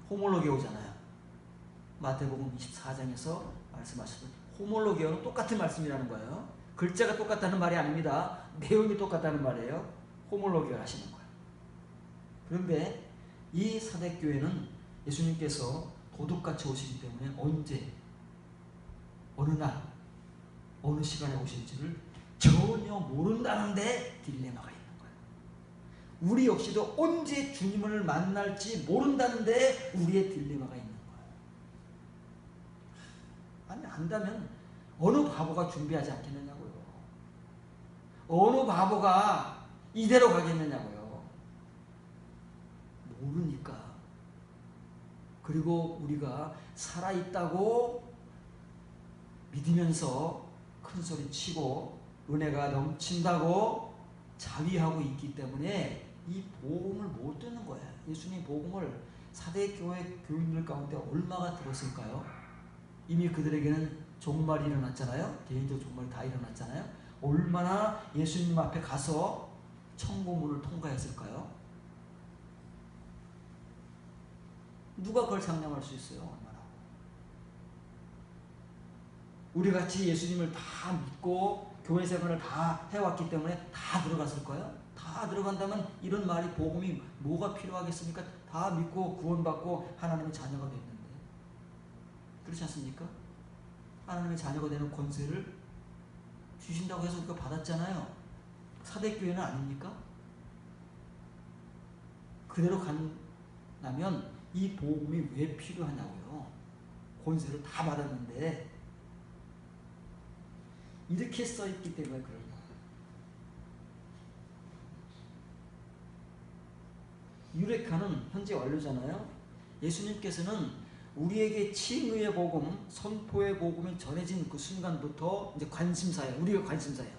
호몰로게오잖아요. 마태복음 24장에서 말씀하셨던 호몰로게오는 똑같은 말씀이라는 거예요. 글자가 똑같다는 말이 아닙니다. 내용이 똑같다는 말이에요. 호몰로게오 하시는 거예요. 그런데 이 사대교회는 예수님께서 도둑같이 오시기 때문에 언제 어느 날 어느 시간에 오실지를 전혀 모른다는데 딜레마가 있는 거예요. 우리 역시도 언제 주님을 만날지 모른다는데 우리의 딜레마가 있는 거예요. 아니, 안다면 어느 바보가 준비하지 않겠느냐고요. 어느 바보가 이대로 가겠느냐고요. 모르니까. 그리고 우리가 살아있다고 믿으면서 큰소리 치고 은혜가 넘친다고 자위하고 있기 때문에 이 복음을 못 듣는 거예요. 예수님 복음을 사대교회 교인들 가운데 얼마나 들었을까요? 이미 그들에게는 종말이 일어났잖아요. 개인적 종말이 다 일어났잖아요. 얼마나 예수님 앞에 가서 천국문을 통과했을까요? 누가 그걸 상상할 수 있어요? 얼마나. 우리같이 예수님을 다 믿고 교회 생활을 다 해왔기 때문에 다 들어갔을 거예요? 다 들어간다면 이런 말이 복음이 뭐가 필요하겠습니까? 다 믿고 구원받고 하나님의 자녀가 됐는데. 그렇지 않습니까? 하나님의 자녀가 되는 권세를 주신다고 해서 우리가 받았잖아요. 사대교회는 아닙니까? 그대로 간다면 이 복음이 왜 필요하냐고요. 권세를 다 받았는데 이렇게 써있기 때문에 그런 거예요. 유레카는 현재 완료잖아요. 예수님께서는 우리에게 칭의의 복음, 선포의 복음이 전해진 그 순간부터 이제 관심사예요. 우리가 관심사예요.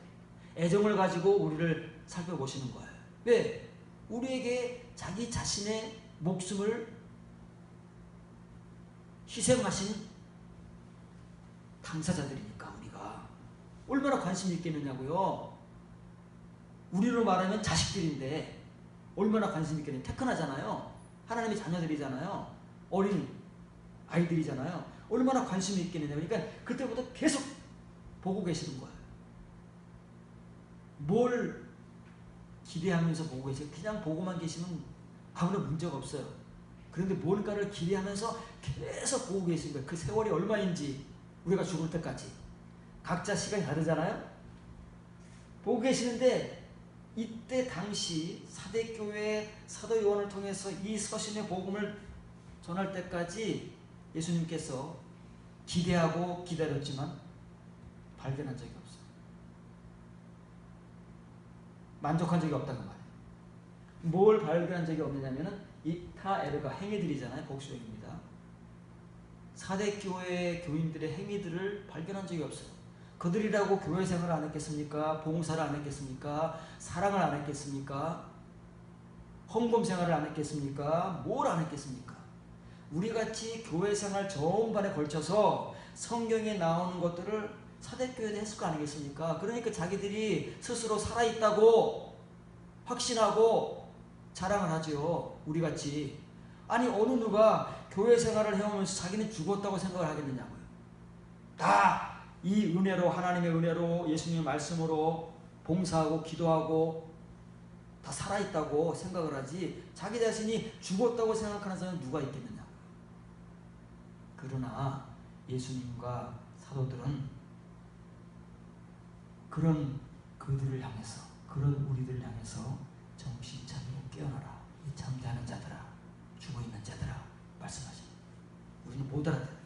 애정을 가지고 우리를 살펴보시는 거예요. 왜? 우리에게 자기 자신의 목숨을 희생하신 당사자들이니까 우리가 얼마나 관심이 있겠느냐고요. 우리로 말하면 자식들인데 얼마나 관심 있겠느냐. 태어나잖아요. 하나님의 자녀들이잖아요. 어린 아이들이잖아요. 얼마나 관심이 있겠느냐. 그러니까 그때부터 계속 보고 계시는 거예요. 뭘 기대하면서 보고 계세요? 그냥 보고만 계시면 아무런 문제가 없어요. 그런데 뭔가를 기대하면서 계속 보고 계신 거예요. 그 세월이 얼마인지 우리가 죽을 때까지. 각자 시간이 다르잖아요. 보고 계시는데 이때 당시 사대교회 사도 요한을 통해서 이 서신의 복음을 전할 때까지 예수님께서 기대하고 기다렸지만 발견한 적이 없어요. 만족한 적이 없다는 말이에요. 뭘 발견한 적이 없느냐면은 이 타에르가 행위들이잖아요. 복수형입니다. 사대교회 교인들의 행위들을 발견한 적이 없어요. 그들이라고 교회 생활을 안 했겠습니까? 봉사를 안 했겠습니까? 사랑을 안 했겠습니까? 헌금 생활을 안 했겠습니까? 뭘 안 했겠습니까? 우리같이 교회 생활 전반에 걸쳐서 성경에 나오는 것들을 사대교회도 했을 거 아니겠습니까? 그러니까 자기들이 스스로 살아있다고 확신하고 자랑을 하죠. 우리같이. 아니 어느 누가 교회 생활을 해오면서 자기는 죽었다고 생각을 하겠느냐고요. 다 이 은혜로, 하나님의 은혜로, 예수님의 말씀으로 봉사하고 기도하고 다 살아있다고 생각을 하지 자기 자신이 죽었다고 생각하는 사람은 누가 있겠느냐. 그러나 예수님과 사도들은 그런 그들을 향해서, 그런 우리들을 향해서 정신 차리고 깨어나라. 이 잠자는 자들아, 죽어있는 자들아 말씀하십니다. 우리는 못 알아들어요.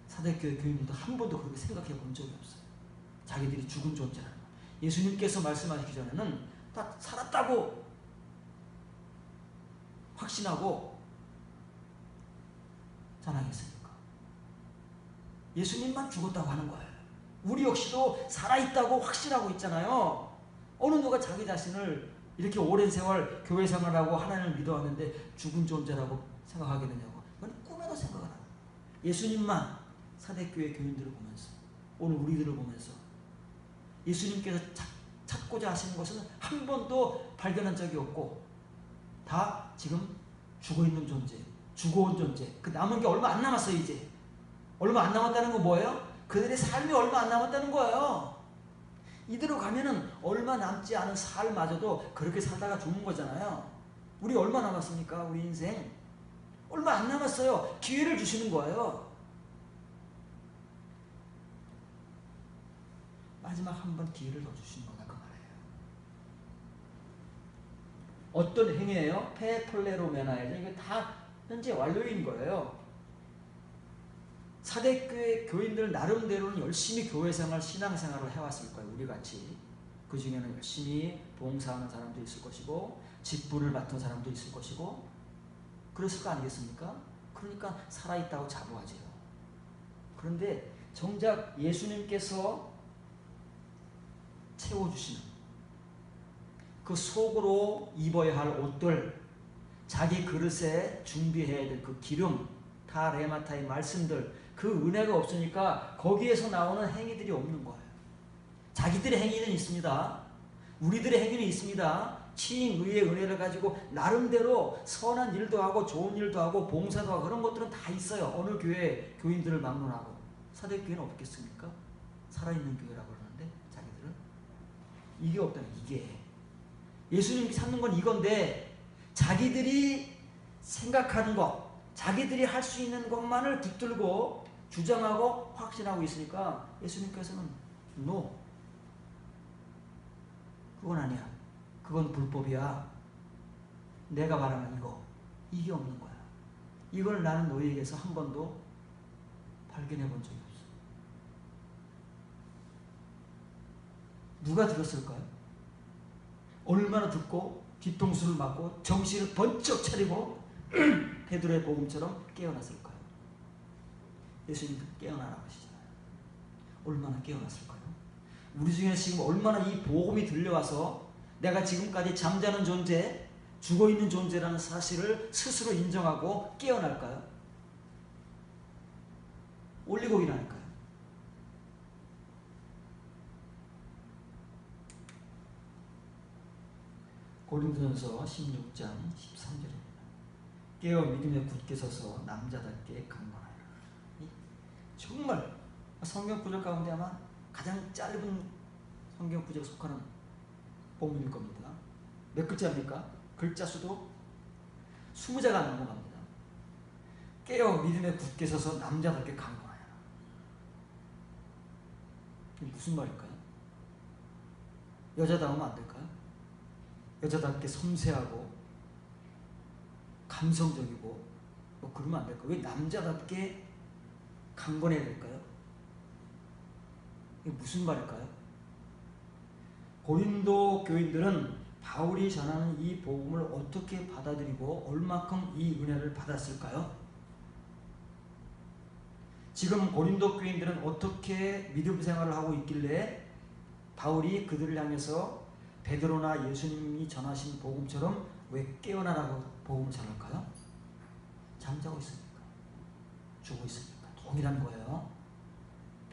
사대교회 교인들도 한 번도 그렇게 생각해 본 적이 없어요. 자기들이 죽은 존재라는 거. 예수님께서 말씀하시기 전에는 다 살았다고 확신하고 자랑했으니까. 예수님만 죽었다고 하는 거예요. 우리 역시도 살아있다고 확신하고 있잖아요. 어느 누가 자기 자신을 이렇게 오랜 세월 교회 생활하고 하나님을 믿어왔는데 죽은 존재라고 생각하겠느냐고. 그건 꿈에도 생각을 안 해요. 예수님만 사대교회 교인들을 보면서, 오늘 우리들을 보면서 예수님께서 찾고자 하시는 것은 한 번도 발견한 적이 없고 다 지금 죽어있는 존재, 죽어온 존재. 그 남은 게 얼마 안 남았어요. 이제 얼마 안 남았다는 건 뭐예요? 그들의 삶이 얼마 안 남았다는 거예요. 이대로 가면은 얼마 남지 않은 삶마저도 그렇게 살다가 죽는 거잖아요. 우리 얼마 남았습니까? 우리 인생 얼마 안 남았어요. 기회를 주시는 거예요. 마지막 한 번 기회를 더 주시는 거다 그 말이에요. 어떤 행위예요? 페폴레로메나예요. 이게 다 현재 완료인 거예요. 사대교회 교인들 나름대로는 열심히 교회생활, 신앙생활을 해왔을 거예요. 우리같이. 그 중에는 열심히 봉사하는 사람도 있을 것이고 직분을 맡은 사람도 있을 것이고 그랬을 거 아니겠습니까? 그러니까 살아있다고 자부하지요. 그런데 정작 예수님께서 채워주시는 그 속으로 입어야 할 옷들, 자기 그릇에 준비해야 될 그 기름, 타레마타의 말씀들, 그 은혜가 없으니까 거기에서 나오는 행위들이 없는 거예요. 자기들의 행위는 있습니다. 우리들의 행위는 있습니다. 친인 의의 은혜를 가지고 나름대로 선한 일도 하고 좋은 일도 하고 봉사도 하고 그런 것들은 다 있어요. 어느 교회 교인들을 막론하고. 사대교회는 없겠습니까? 살아있는 교회라고 그러는데 자기들은. 이게 없다면 이게. 예수님이 찾는 건 이건데 자기들이 생각하는 것, 자기들이 할 수 있는 것만을 붙들고 주장하고 확신하고 있으니까 예수님께서는 no. 그건 아니야. 그건 불법이야. 내가 말하는 이게 없는 거야. 이걸 나는 너희에게서 한 번도 발견해 본 적이 없어. 누가 들었을까요? 얼마나 듣고 뒤통수를 맞고 정신을 번쩍 차리고 베드로의 복음처럼 깨어났을까요? 예수님 깨어나라고 하시잖아요. 얼마나 깨어났을까요? 우리 중에 지금 얼마나 이 복음이 들려와서 내가 지금까지 잠자는 존재, 죽어있는 존재라는 사실을 스스로 인정하고 깨어날까요? 올리고기라니까요. 고린도전서 16장 13절입니다. 깨어 믿음에 굳게 서서 남자답게 강건하여라. 정말 성경 구절 가운데 아마 가장 짧은 성경 구절에 속하는 본문일 겁니다. 몇 글자입니까? 글자 수도 20자가 안 넘어갑니다. 깨어 믿음에 굳게 서서 남자답게 강건하여라. 이게 무슨 말일까요? 여자다우면 안 될까요? 여자답게 섬세하고 감성적이고 뭐 그러면 안 될까요? 왜 남자답게 강건해야 될까요? 이게 무슨 말일까요? 고린도 교인들은 바울이 전하는 이 복음을 어떻게 받아들이고 얼마큼 이 은혜를 받았을까요? 지금 고린도 교인들은 어떻게 믿음 생활을 하고 있길래 바울이 그들을 향해서 베드로나 예수님이 전하신 복음처럼 왜 깨어나라고 복음을 전할까요? 잠자고 있으니까. 죽어 있으니까. 동일한 거예요.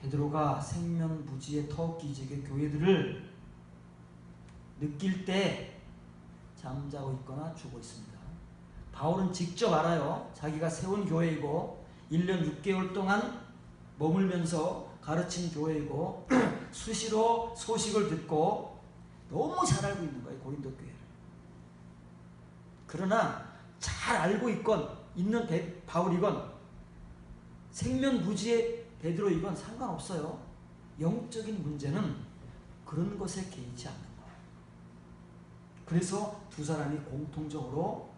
베드로가 생명부지의 터키지역의 교회들을 느낄 때 잠자고 있거나 죽어 있습니다. 바울은 직접 알아요. 자기가 세운 교회이고 1년 6개월 동안 머물면서 가르친 교회이고 수시로 소식을 듣고 너무 잘 알고 있는 거예요. 고린도 교회를. 그러나 잘 알고 있는 바울이건 생명부지의 베드로이건 상관없어요. 영적인 문제는 그런 것에 개의치 않는 거예요. 그래서 두 사람이 공통적으로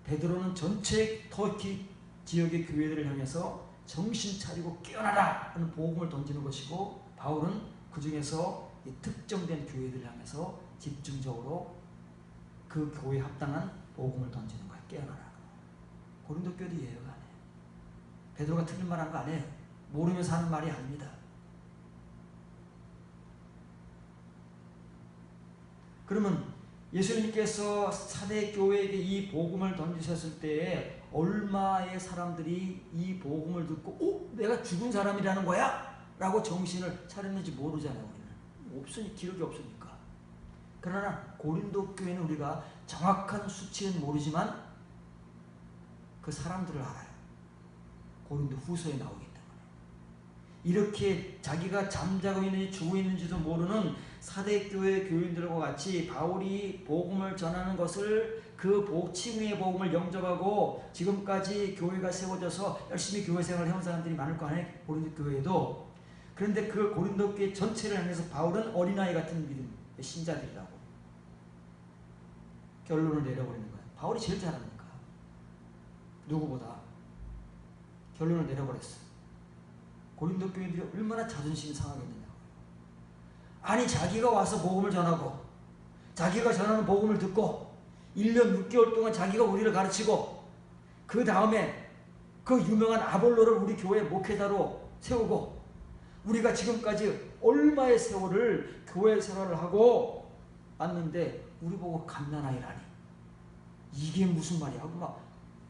베드로는 전체 터키 지역의 교회들을 향해서 정신 차리고 깨어나라 하는 복음을 던지는 것이고 바울은 그 중에서 이 특정된 교회들을 향해서 집중적으로 그 교회에 합당한 복음을 던지는 거예요. 깨어나라. 고린도 교회도 이해가 안 해요. 베드로가 틀린 말 한 거 아니에요. 모르면서 하는 말이 아닙니다. 그러면 예수님께서 사대 교회에게 이 복음을 던지셨을 때에 얼마의 사람들이 이 복음을 듣고 내가 죽은 사람이라는 거야? 라고 정신을 차렸는지 모르잖아요. 우리는. 없으니 기록이 없으니까. 그러나 고린도 교회는 우리가 정확한 수치는 모르지만 그 사람들을 알아요. 고린도 후서에 나오기 때문에. 이렇게 자기가 잠자고 있는지 죽어 있는지도 모르는 사대교회 교인들과 같이 바울이 복음을 전하는 것을 그 칭의의 복음을 영접하고 지금까지 교회가 세워져서 열심히 교회 생활을 해온 사람들이 많을 거 아니에요. 고린도 교회에도. 그런데 그 고린도 교회 전체를 향해서 바울은 어린아이 같은 믿음의 신자들이라고. 결론을 내려버리는 거예요. 바울이 제일 잘하니까. 누구보다 결론을 내려버렸어요. 고린도 교인들이 얼마나 자존심이 상하겠느냐고. 아니 자기가 와서 복음을 전하고 자기가 전하는 복음을 듣고 1년 6개월 동안 자기가 우리를 가르치고 그 다음에 그 유명한 아볼로를 우리 교회 목회자로 세우고 우리가 지금까지 얼마의 세월을 교회 생활을 하고 왔는데 우리 보고 갓난아이라니 이게 무슨 말이야 하고 막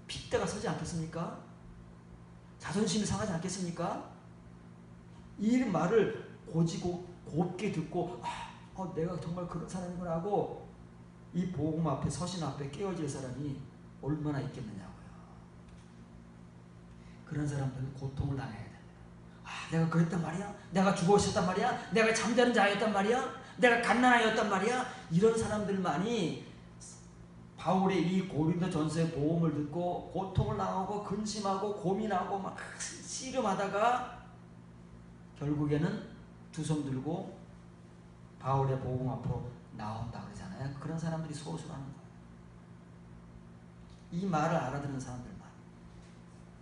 핏대가 서지 않겠습니까? 자존심이 상하지 않겠습니까? 이 말을 고지고 곱게 듣고 내가 정말 그런 사람이구나 하고 이 복음 앞에 서신 앞에 깨어질 사람이 얼마나 있겠느냐고요. 그런 사람들은 고통을 당해야 됩니다. 내가 그랬단 말이야? 내가 죽어있었단 말이야? 내가 잠자는 자였단 말이야? 내가 갓난아이였단 말이야? 이런 사람들만이 바울의 이 고린도 전서의 복음을 듣고 고통을 당하고 근심하고 고민하고 막 씨름하다가 결국에는 두 손 들고 바울의 복음 앞으로 나온다 그러잖아요. 그런 사람들이 소수라는 거예요. 이 말을 알아듣는 사람들만.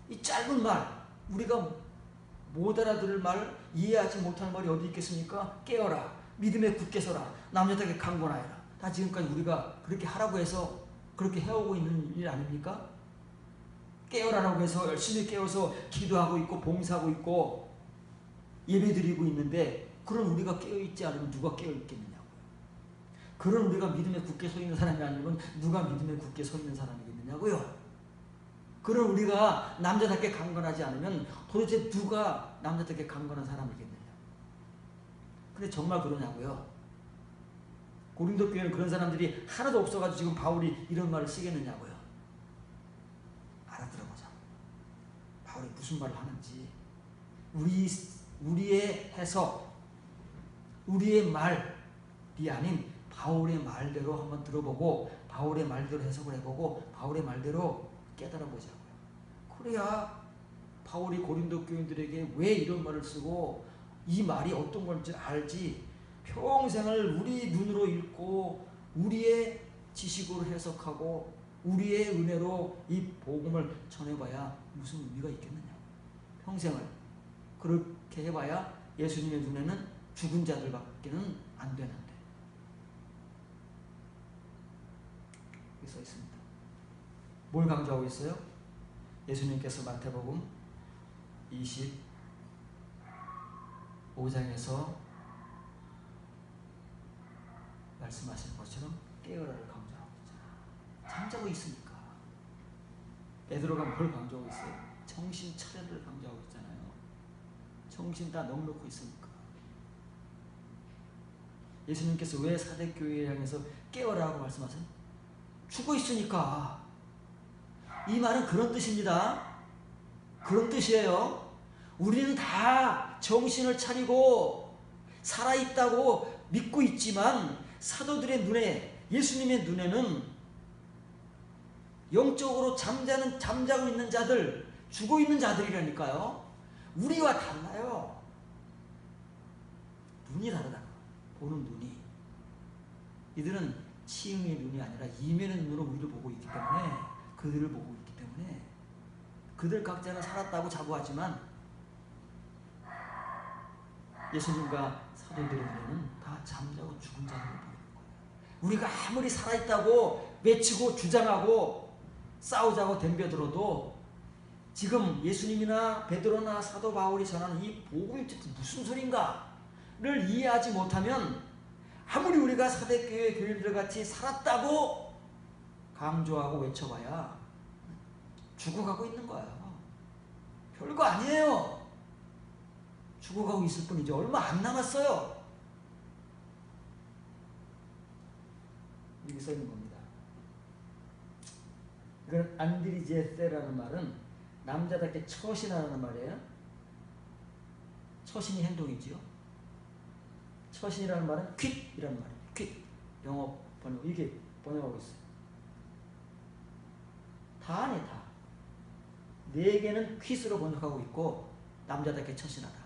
이 짧은 말, 우리가 못 알아들을 말, 이해하지 못할 말이 어디 있겠습니까? 깨어라, 믿음에 굳게 서라, 남자답게 강건하여라. 다 지금까지 우리가 그렇게 하라고 해서 그렇게 해오고 있는 일 아닙니까? 깨어라라고 해서 열심히 깨어서 기도하고 있고 봉사하고 있고 예배드리고 있는데 그런 우리가 깨어있지 않으면 누가 깨어있겠느냐고요. 그런 우리가 믿음에 굳게 서 있는 사람이 아니면 누가 믿음에 굳게 서 있는 사람이겠느냐고요. 그런 우리가 남자답게 강건하지 않으면 도대체 누가 남자답게 강건한 사람이겠느냐. 근데 정말 그러냐고요. 고린도 교회는 그런 사람들이 하나도 없어가지고 지금 바울이 이런 말을 쓰겠느냐고요. 알아들어보자. 바울이 무슨 말을 하는지 우리의 해석, 우리의 말이 아닌 바울의 말대로 한번 들어보고 바울의 말대로 해석을 해보고 바울의 말대로 깨달아보자고요. 그래야 바울이 고린도 교인들에게 왜 이런 말을 쓰고 이 말이 어떤 건지 알지. 평생을 우리 눈으로 읽고 우리의 지식으로 해석하고 우리의 은혜로 이 복음을 전해봐야 무슨 의미가 있겠느냐. 평생을 그렇게 해봐야 예수님의 눈에는 죽은 자들밖에는 안 되는데. 여기 써 있습니다. 뭘 강조하고 있어요? 예수님께서 마태복음 25장에서 말씀하신 것처럼 깨어라를 강조하고 있잖아요. 잠자고 있으니까. 베드로가 뭘 강조하고 있어요? 정신 차려를 강조하고 있잖아요. 정신 다 넉넉히 있으니까. 예수님께서 왜 사대교회에 향해서 깨어라고 말씀하세요? 죽어 있으니까. 이 말은 그런 뜻입니다. 그런 뜻이에요. 우리는 다 정신을 차리고 살아있다고 믿고 있지만 사도들의 눈에, 예수님의 눈에는 영적으로 잠자고 있는 자들, 죽어 있는 자들이라니까요. 우리와 달라요. 눈이 다르다. 보는 눈이. 이들은 치음의 눈이 아니라 이면의 눈으로 우리를 보고 있기 때문에, 그들을 보고 있기 때문에 그들 각자는 살았다고 자부하지만 예수님과 사도들의 눈에는 다 잠자고 죽은 자들을 보고 있는 거예요. 우리가 아무리 살아있다고 외치고 주장하고 싸우자고 덤벼들어도 지금 예수님이나 베드로나 사도 바울이 전하는 이 복음이 무슨 소린가를 이해하지 못하면 아무리 우리가 사대교회 교인들 같이 살았다고 강조하고 외쳐봐야 죽어가고 있는 거예요. 별거 아니에요. 죽어가고 있을 뿐이죠. 얼마 안 남았어요. 여기 써 있는 겁니다. 이건 안드리제세라는 말은 남자답게 처신하라는 말이에요. 처신이 행동이지요. 처신이라는 말은 퀵이라는 말이에요. 퀵. 영어 번역, 이게 번역하고 있어요. 다네, 다. 네 개는 퀴즈로 번역하고 있고 남자답게 처신하다.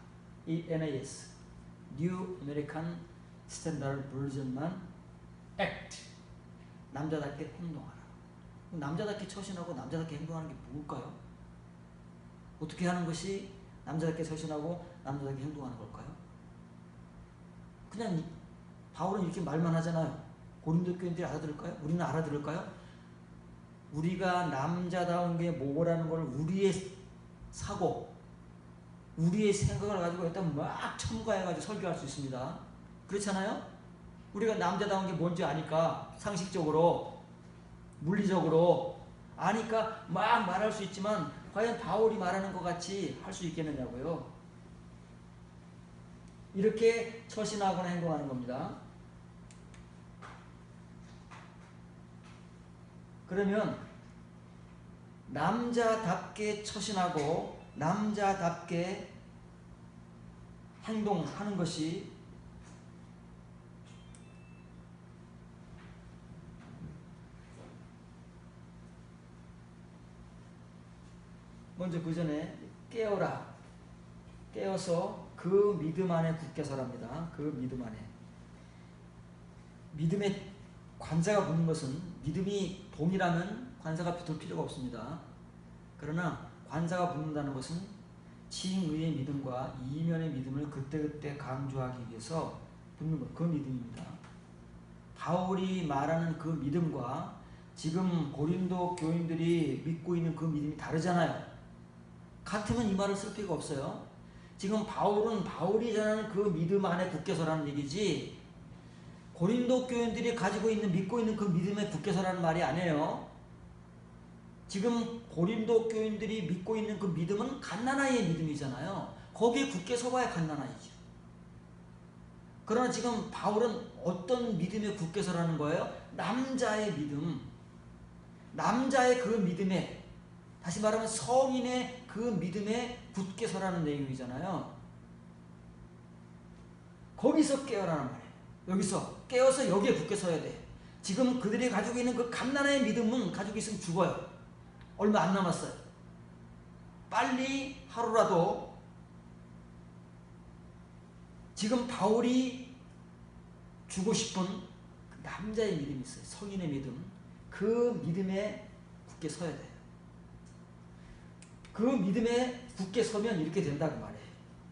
이 NAS, New American Standard Version만 act, 남자답게 행동하라. 남자답게 처신하고 남자답게 행동하는 게 뭘까요? 어떻게 하는 것이 남자답게 처신하고 남자답게 행동하는 걸까요? 그냥 바울은 이렇게 말만 하잖아요. 고린도 교인들이 알아들을까요? 우리는 알아들을까요? 우리가 남자다운 게 뭐라는 걸 우리의 사고, 우리의 생각을 가지고 일단 막 첨가해가지고 설교할 수 있습니다. 그렇잖아요? 우리가 남자다운 게 뭔지 아니까, 상식적으로, 물리적으로 아니까 막 말할 수 있지만 과연 바울이 말하는 것 같이 할 수 있겠느냐고요. 이렇게 처신하거나 행동하는 겁니다. 그러면 남자답게 처신하고 남자답게 행동하는 것이 먼저 그 전에 깨어라. 깨어서 그 믿음 안에 굳게 서랍니다. 그 믿음 안에. 믿음에 관자가 붙는 것은, 믿음이 동이라면 관자가 붙을 필요가 없습니다. 그러나 관자가 붙는다는 것은 칭의의 믿음과 이면의 믿음을 그때그때 강조하기 위해서 붙는 것, 그 믿음입니다. 바울이 말하는 그 믿음과 지금 고린도 교인들이 믿고 있는 그 믿음이 다르잖아요. 같으면 이 말을 쓸 필요가 없어요. 지금 바울은 바울이 전하는 그 믿음 안에 굳게 서라는 얘기지, 고린도 교인들이 가지고 있는, 믿고 있는 그 믿음에 굳게 서라는 말이 아니에요. 지금 고린도 교인들이 믿고 있는 그 믿음은 갓난아이의 믿음이잖아요. 거기에 굳게 서봐야 갓난아이죠. 그러나 지금 바울은 어떤 믿음에 굳게 서라는 거예요? 남자의 믿음. 남자의 그 믿음에, 다시 말하면 성인의 그 믿음에 굳게 서라는 내용이잖아요. 거기서 깨어라는 말이에요. 여기서 깨어서 여기에 굳게 서야 돼. 지금 그들이 가지고 있는 그 갓난아의 믿음은 가지고 있으면 죽어요. 얼마 안 남았어요. 빨리 하루라도 지금 바울이 주고 싶은 그 남자의 믿음이 있어요. 성인의 믿음. 그 믿음에 굳게 서야 돼요. 그 믿음에 굳게 서면 이렇게 된다고 말해요.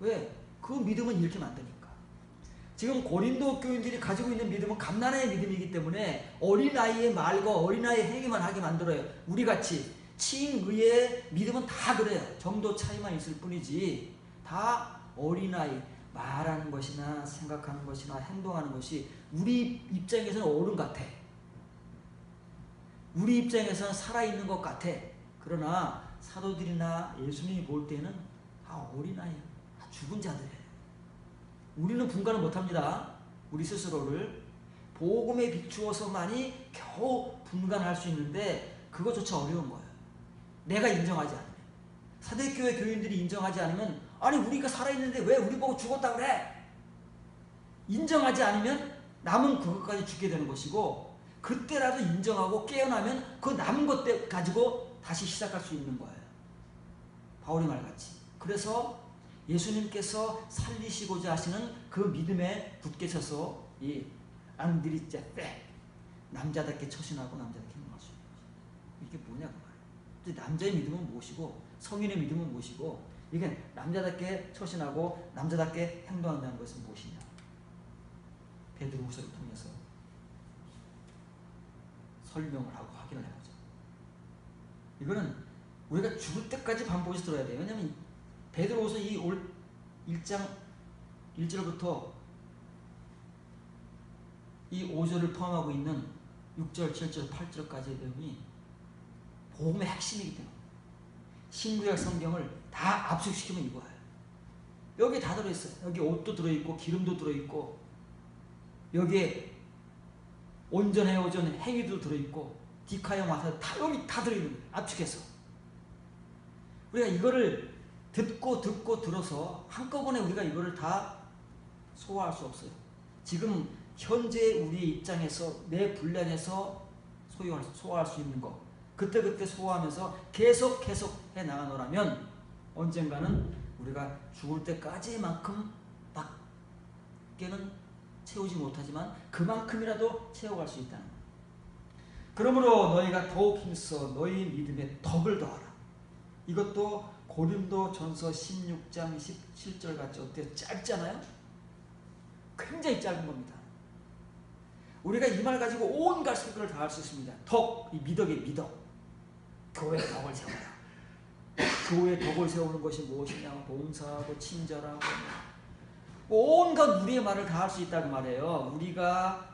왜? 그 믿음은 이렇게 만드니까. 지금 고린도 교인들이 가지고 있는 믿음은 갓난아의 믿음이기 때문에 어린아이의 말과 어린아이의 행위만 하게 만들어요. 우리같이 칭의의 믿음은 다 그래요. 정도 차이만 있을 뿐이지 다 어린아이, 말하는 것이나 생각하는 것이나 행동하는 것이 우리 입장에서는 어른 같아. 우리 입장에서는 살아있는 것 같아. 그러나 사도들이나 예수님이 볼 때는 다 어린아이야. 다 죽은 자들이에요. 우리는 분간을 못합니다. 우리 스스로를 복음에 비추어서만이 겨우 분간할 수 있는데 그것조차 어려운 거예요. 내가 인정하지 않으면, 사대교회 교인들이 인정하지 않으면, 아니 우리가 살아있는데 왜 우리 보고 죽었다 그래? 인정하지 않으면 남은 그것까지 죽게 되는 것이고, 그때라도 인정하고 깨어나면 그 남은 것 가지고 다시 시작할 수 있는 거예요. 바울의 말같이. 그래서 예수님께서 살리시고자 하시는 그 믿음에 굳게 서서 이 안드리자 때 남자답게 처신하고 남자답게 행동할 수 있는 거죠. 이게 뭐냐고 말이에요. 남자의 믿음은 무엇이고 성인의 믿음은 무엇이고, 이게 남자답게 처신하고 남자답게 행동한다는 것은 무엇이냐. 베드로후서를 통해서 설명을 하고 확인을 해보자. 이거는 우리가 죽을 때까지 반복해서 들어야 돼요. 왜냐하면 베드로후서 이 1장 1절부터 이 5절을 포함하고 있는 6절, 7절, 8절까지의 내용이 복음의 핵심이기 때문에 신구약 성경을 다 압축시키면 이거예요. 여기 다 들어있어요. 여기 옷도 들어있고 기름도 들어있고 여기에 온전해 오전 행위도 들어있고 디카형 와서 다 여기 다 들어있는 거예요. 압축해서. 우리가 이거를 듣고 들어서 한꺼번에 우리가 이거를 다 소화할 수 없어요. 지금 현재 우리 입장에서 내 분량에서 소화할 수 있는 거 그때 소화하면서 계속 해 나가노라면 언젠가는 우리가 죽을 때까지만큼 밖에는 채우지 못하지만 그만큼이라도 채워갈 수 있다는 거예요. 그러므로 너희가 더욱 힘써 너희 믿음에 덕을 더하라. 이것도 고린도전서 16장 17절 같죠? 어때요? 짧잖아요? 굉장히 짧은 겁니다. 우리가 이 말 가지고 온갖 설교를 다 할 수 있습니다. 덕, 이 미덕의 미덕. 교회의 덕을 세워라. 교회의 덕을 세우는 것이 무엇이냐? 봉사하고 친절하고 온갖 우리의 말을 다 할 수 있다고 말해요. 우리가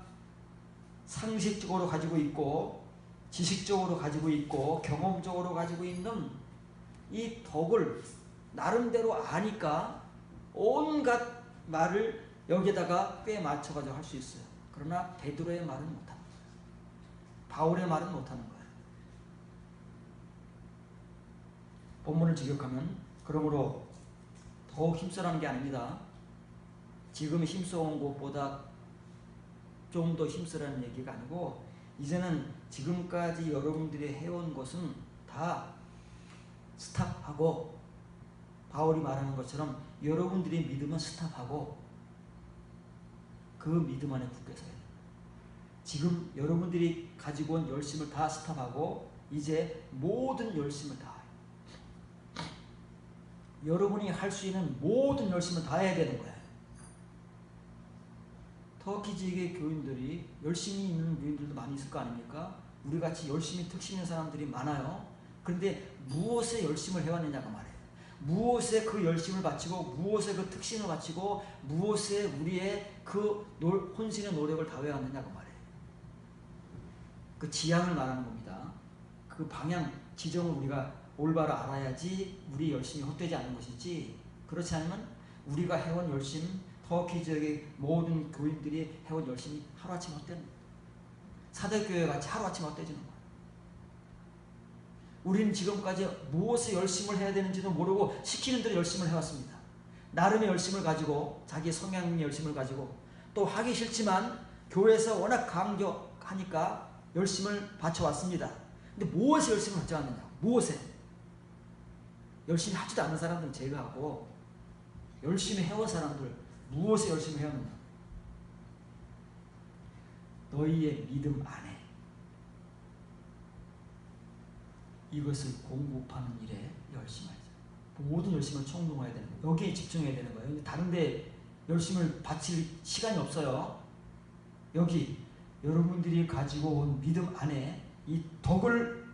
상식적으로 가지고 있고 지식적으로 가지고 있고 경험적으로 가지고 있는 이 덕을 나름대로 아니까 온갖 말을 여기다가 꽤 맞춰가지고 할 수 있어요. 그러나 베드로의 말은 못합니다. 바울의 말은 못하는 거예요. 본문을 직역하면 그러므로 더욱 힘써라는 게 아닙니다. 지금 힘써온 것보다 좀 더 힘쓰라는 얘기가 아니고 이제는 지금까지 여러분들이 해온 것은 다 스탑하고 바울이 말하는 것처럼 여러분들의 믿음은 스탑하고 그 믿음 안에 굳게 서야 돼요. 지금 여러분들이 가지고 온 열심을 다 스탑하고 이제 모든 열심을 다해요. 여러분이 할 수 있는 모든 열심을 다해야 되는 거예요. 터키 지역의 교인들이 열심히 있는 교인들도 많이 있을 거 아닙니까? 우리같이 열심히 특심 있는 사람들이 많아요. 그런데 무엇에 열심을 해왔느냐가 말이에요. 무엇에 그 열심을 바치고 무엇에 그 특신을 바치고 무엇에 우리의 그 혼신의 노력을 다해왔느냐가 말이에요. 그 지향을 말하는 겁니다. 그 방향 지점을 우리가 올바로 알아야지 우리 열심이 헛되지 않는 것이지, 그렇지 않으면 우리가 해온 열심, 터키 지역의 모든 교인들이 해온 열심이 하루아침에 헛되는 거예요. 사대교회 같이 하루아침에 헛되지는 거예요. 우리는 지금까지 무엇에 열심을 해야 되는지도 모르고 시키는 대로 열심을 해왔습니다. 나름의 열심을 가지고 자기 성향의 열심을 가지고 또 하기 싫지만 교회에서 워낙 강조하니까 열심을 바쳐왔습니다. 근데 무엇에 열심을 바쳐왔느냐? 무엇에? 열심히 하지도 않는 사람들은 제거하고 열심히 해온 사람들 무엇에 열심히 해왔느냐? 너희의 믿음 안에 이것을 공급하는 일에 열심하자. 모든 열심을 총동해야 되는 거예요. 여기에 집중해야 되는 거예요. 다른 데 열심을 바칠 시간이 없어요. 여기 여러분들이 가지고 온 믿음 안에 이 덕을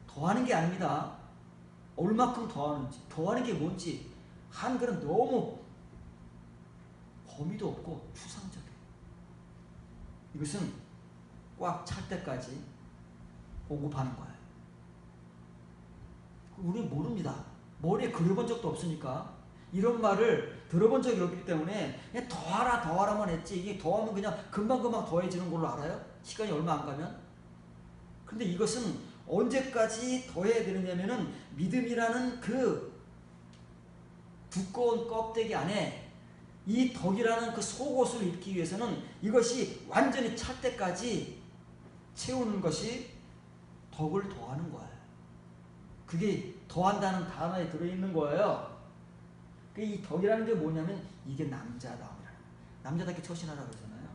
더하는 게 아닙니다. 얼마큼 더하는지, 더하는 게 뭔지 한글은 너무 범위도 없고 추상적이에요. 이것은 꽉 찰 때까지 공급하는 거예요. 우리는 모릅니다. 머리에 그려본 적도 없으니까 이런 말을 들어본 적이 없기 때문에 그냥 더하라 더하라만 했지, 이게 더하면 그냥 금방금방 더해지는 걸로 알아요. 시간이 얼마 안 가면. 근데 이것은 언제까지 더해야 되느냐면은 믿음이라는 그 두꺼운 껍데기 안에 이 덕이라는 그 속옷을 입기 위해서는 이것이 완전히 찰 때까지 채우는 것이 덕을 더하는 거예요. 그게 더한다는 단어에 들어있는 거예요. 이 덕이라는 게 뭐냐면 이게 남자다움이라는 거예요. 남자답게 처신하라 그러잖아요.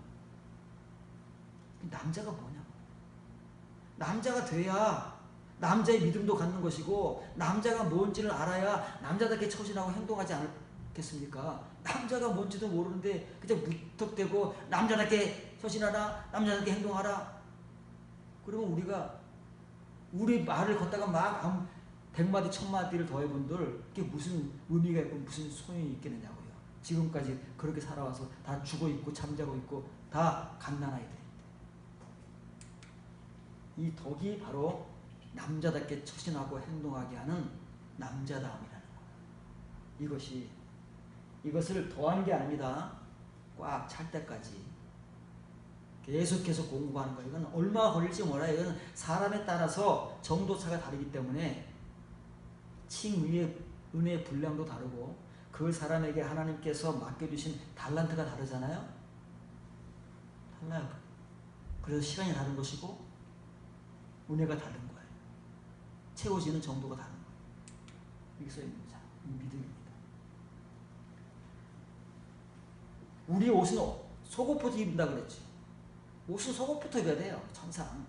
남자가 뭐냐고. 남자가 돼야 남자의 믿음도 갖는 것이고 남자가 뭔지를 알아야 남자답게 처신하고 행동하지 않겠습니까? 남자가 뭔지도 모르는데 그냥 무턱대고 남자답게 처신하라, 남자답게 행동하라. 그러면 우리 말을 걷다가 막 100마디 1000마디를 더해본들 그게 무슨 의미가 있고 무슨 소용이 있겠느냐고요. 지금까지 그렇게 살아와서 다 죽어있고 잠자고 있고 다 갓난아이들입니다. 이 덕이 바로 남자답게 처신하고 행동하게 하는 남자다움이라는 거예요. 이것을 더하는 게 아닙니다. 꽉 찰 때까지 계속해서 공부하는 거예요. 이건 얼마 걸릴지 몰라요. 이건 사람에 따라서 정도차가 다르기 때문에 칭의의 은혜의 분량도 다르고 그 사람에게 하나님께서 맡겨주신 달란트가 다르잖아요. 달라요. 그래서 시간이 다른 것이고 은혜가 다른 거예요. 채워지는 정도가 다른 거예요. 여기서 믿음입니다. 우리 옷은 속옷부터 입는다 그랬지. 옷은 속옷부터 입어야 돼요. 천상.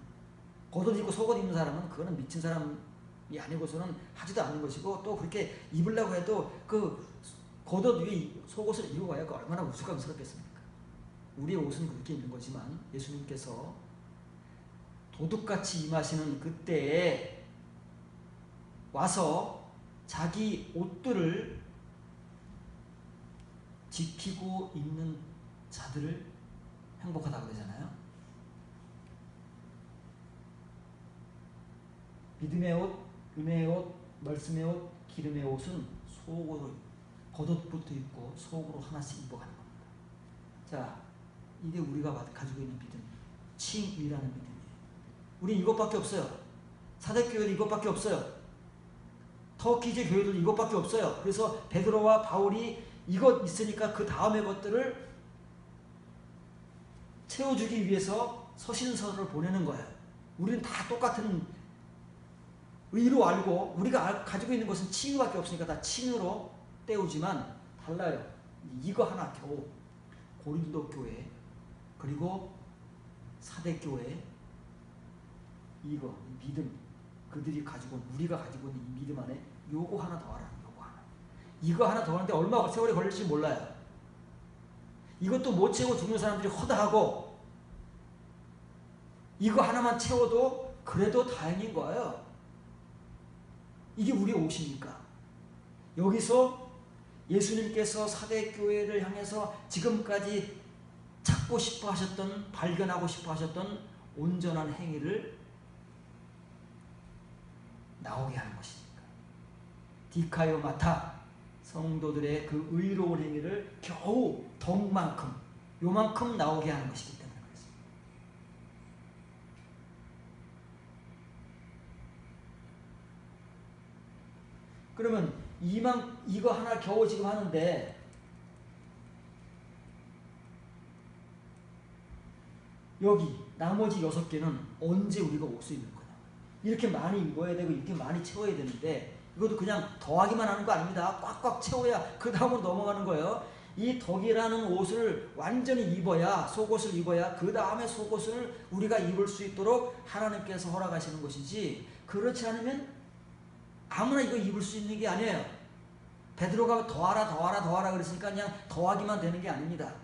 겉옷 입고 속옷 입는 사람은 그거는 미친 사람이 아니고서는 하지도 않는 것이고, 또 그렇게 입으려고 해도 그 겉옷 위에 속옷을 입어봐야 그 얼마나 우스꽝스럽겠습니까? 우리의 옷은 그렇게 입는 거지만 예수님께서 도둑같이 임하시는 그때에 와서 자기 옷들을 지키고 있는 자들을 행복하다고 그러잖아요. 믿음의 옷, 은혜의 옷, 말씀의 옷, 기름의 옷은 속으로 겉옷부터 입고 속으로 하나씩 입어가는 겁니다. 자, 이게 우리가 가지고 있는 믿음, 칭이라는 믿음이에요. 우리 이것밖에 없어요. 사대교회는 이것밖에 없어요. 터키제 교회도 이것밖에 없어요. 그래서 베드로와 바울이 이것 있으니까 그 다음의 것들을 채워주기 위해서 서신서를 보내는 거예요. 우리는 다 똑같은 의로 알고 우리가 가지고 있는 것은 칭의밖에 없으니까 다 칭의로 때우지만 달라요. 이거 하나 겨우 고린도 교회 그리고 사대 교회 이거 믿음 그들이 가지고 우리가 가지고 있는 이 믿음 안에 요거 하나 더 하라. 요거 하나. 이거 하나 더 하는데 얼마 세월이 걸릴지 몰라요. 이것도 못 채워 죽는 사람들이 허다하고 이거 하나만 채워도 그래도 다행인 거예요. 이게 우리의 옷이니까. 여기서 예수님께서 사대교회를 향해서 지금까지 찾고 싶어 하셨던, 발견하고 싶어 하셨던 온전한 행위를 나오게 하는 것이니까. 디카요 마타 성도들의 그 의로운 행위를 겨우 덕만큼 요만큼 나오게 하는 것이기 때문에 그렇습니다. 그러면 이거 하나 겨우 지금 하는데 여기 나머지 6개는 언제 우리가 옷을 입을 거냐. 이렇게 많이 입어야 되고 이렇게 많이 채워야 되는데 이것도 그냥 더하기만 하는 거 아닙니다. 꽉꽉 채워야 그 다음으로 넘어가는 거예요. 이 덕이라는 옷을 완전히 입어야, 속옷을 입어야 그 다음에 속옷을 우리가 입을 수 있도록 하나님께서 허락하시는 것이지, 그렇지 않으면 아무나 이거 입을 수 있는 게 아니에요. 베드로가 더하라 그랬으니까 그냥 더하기만 되는 게 아닙니다.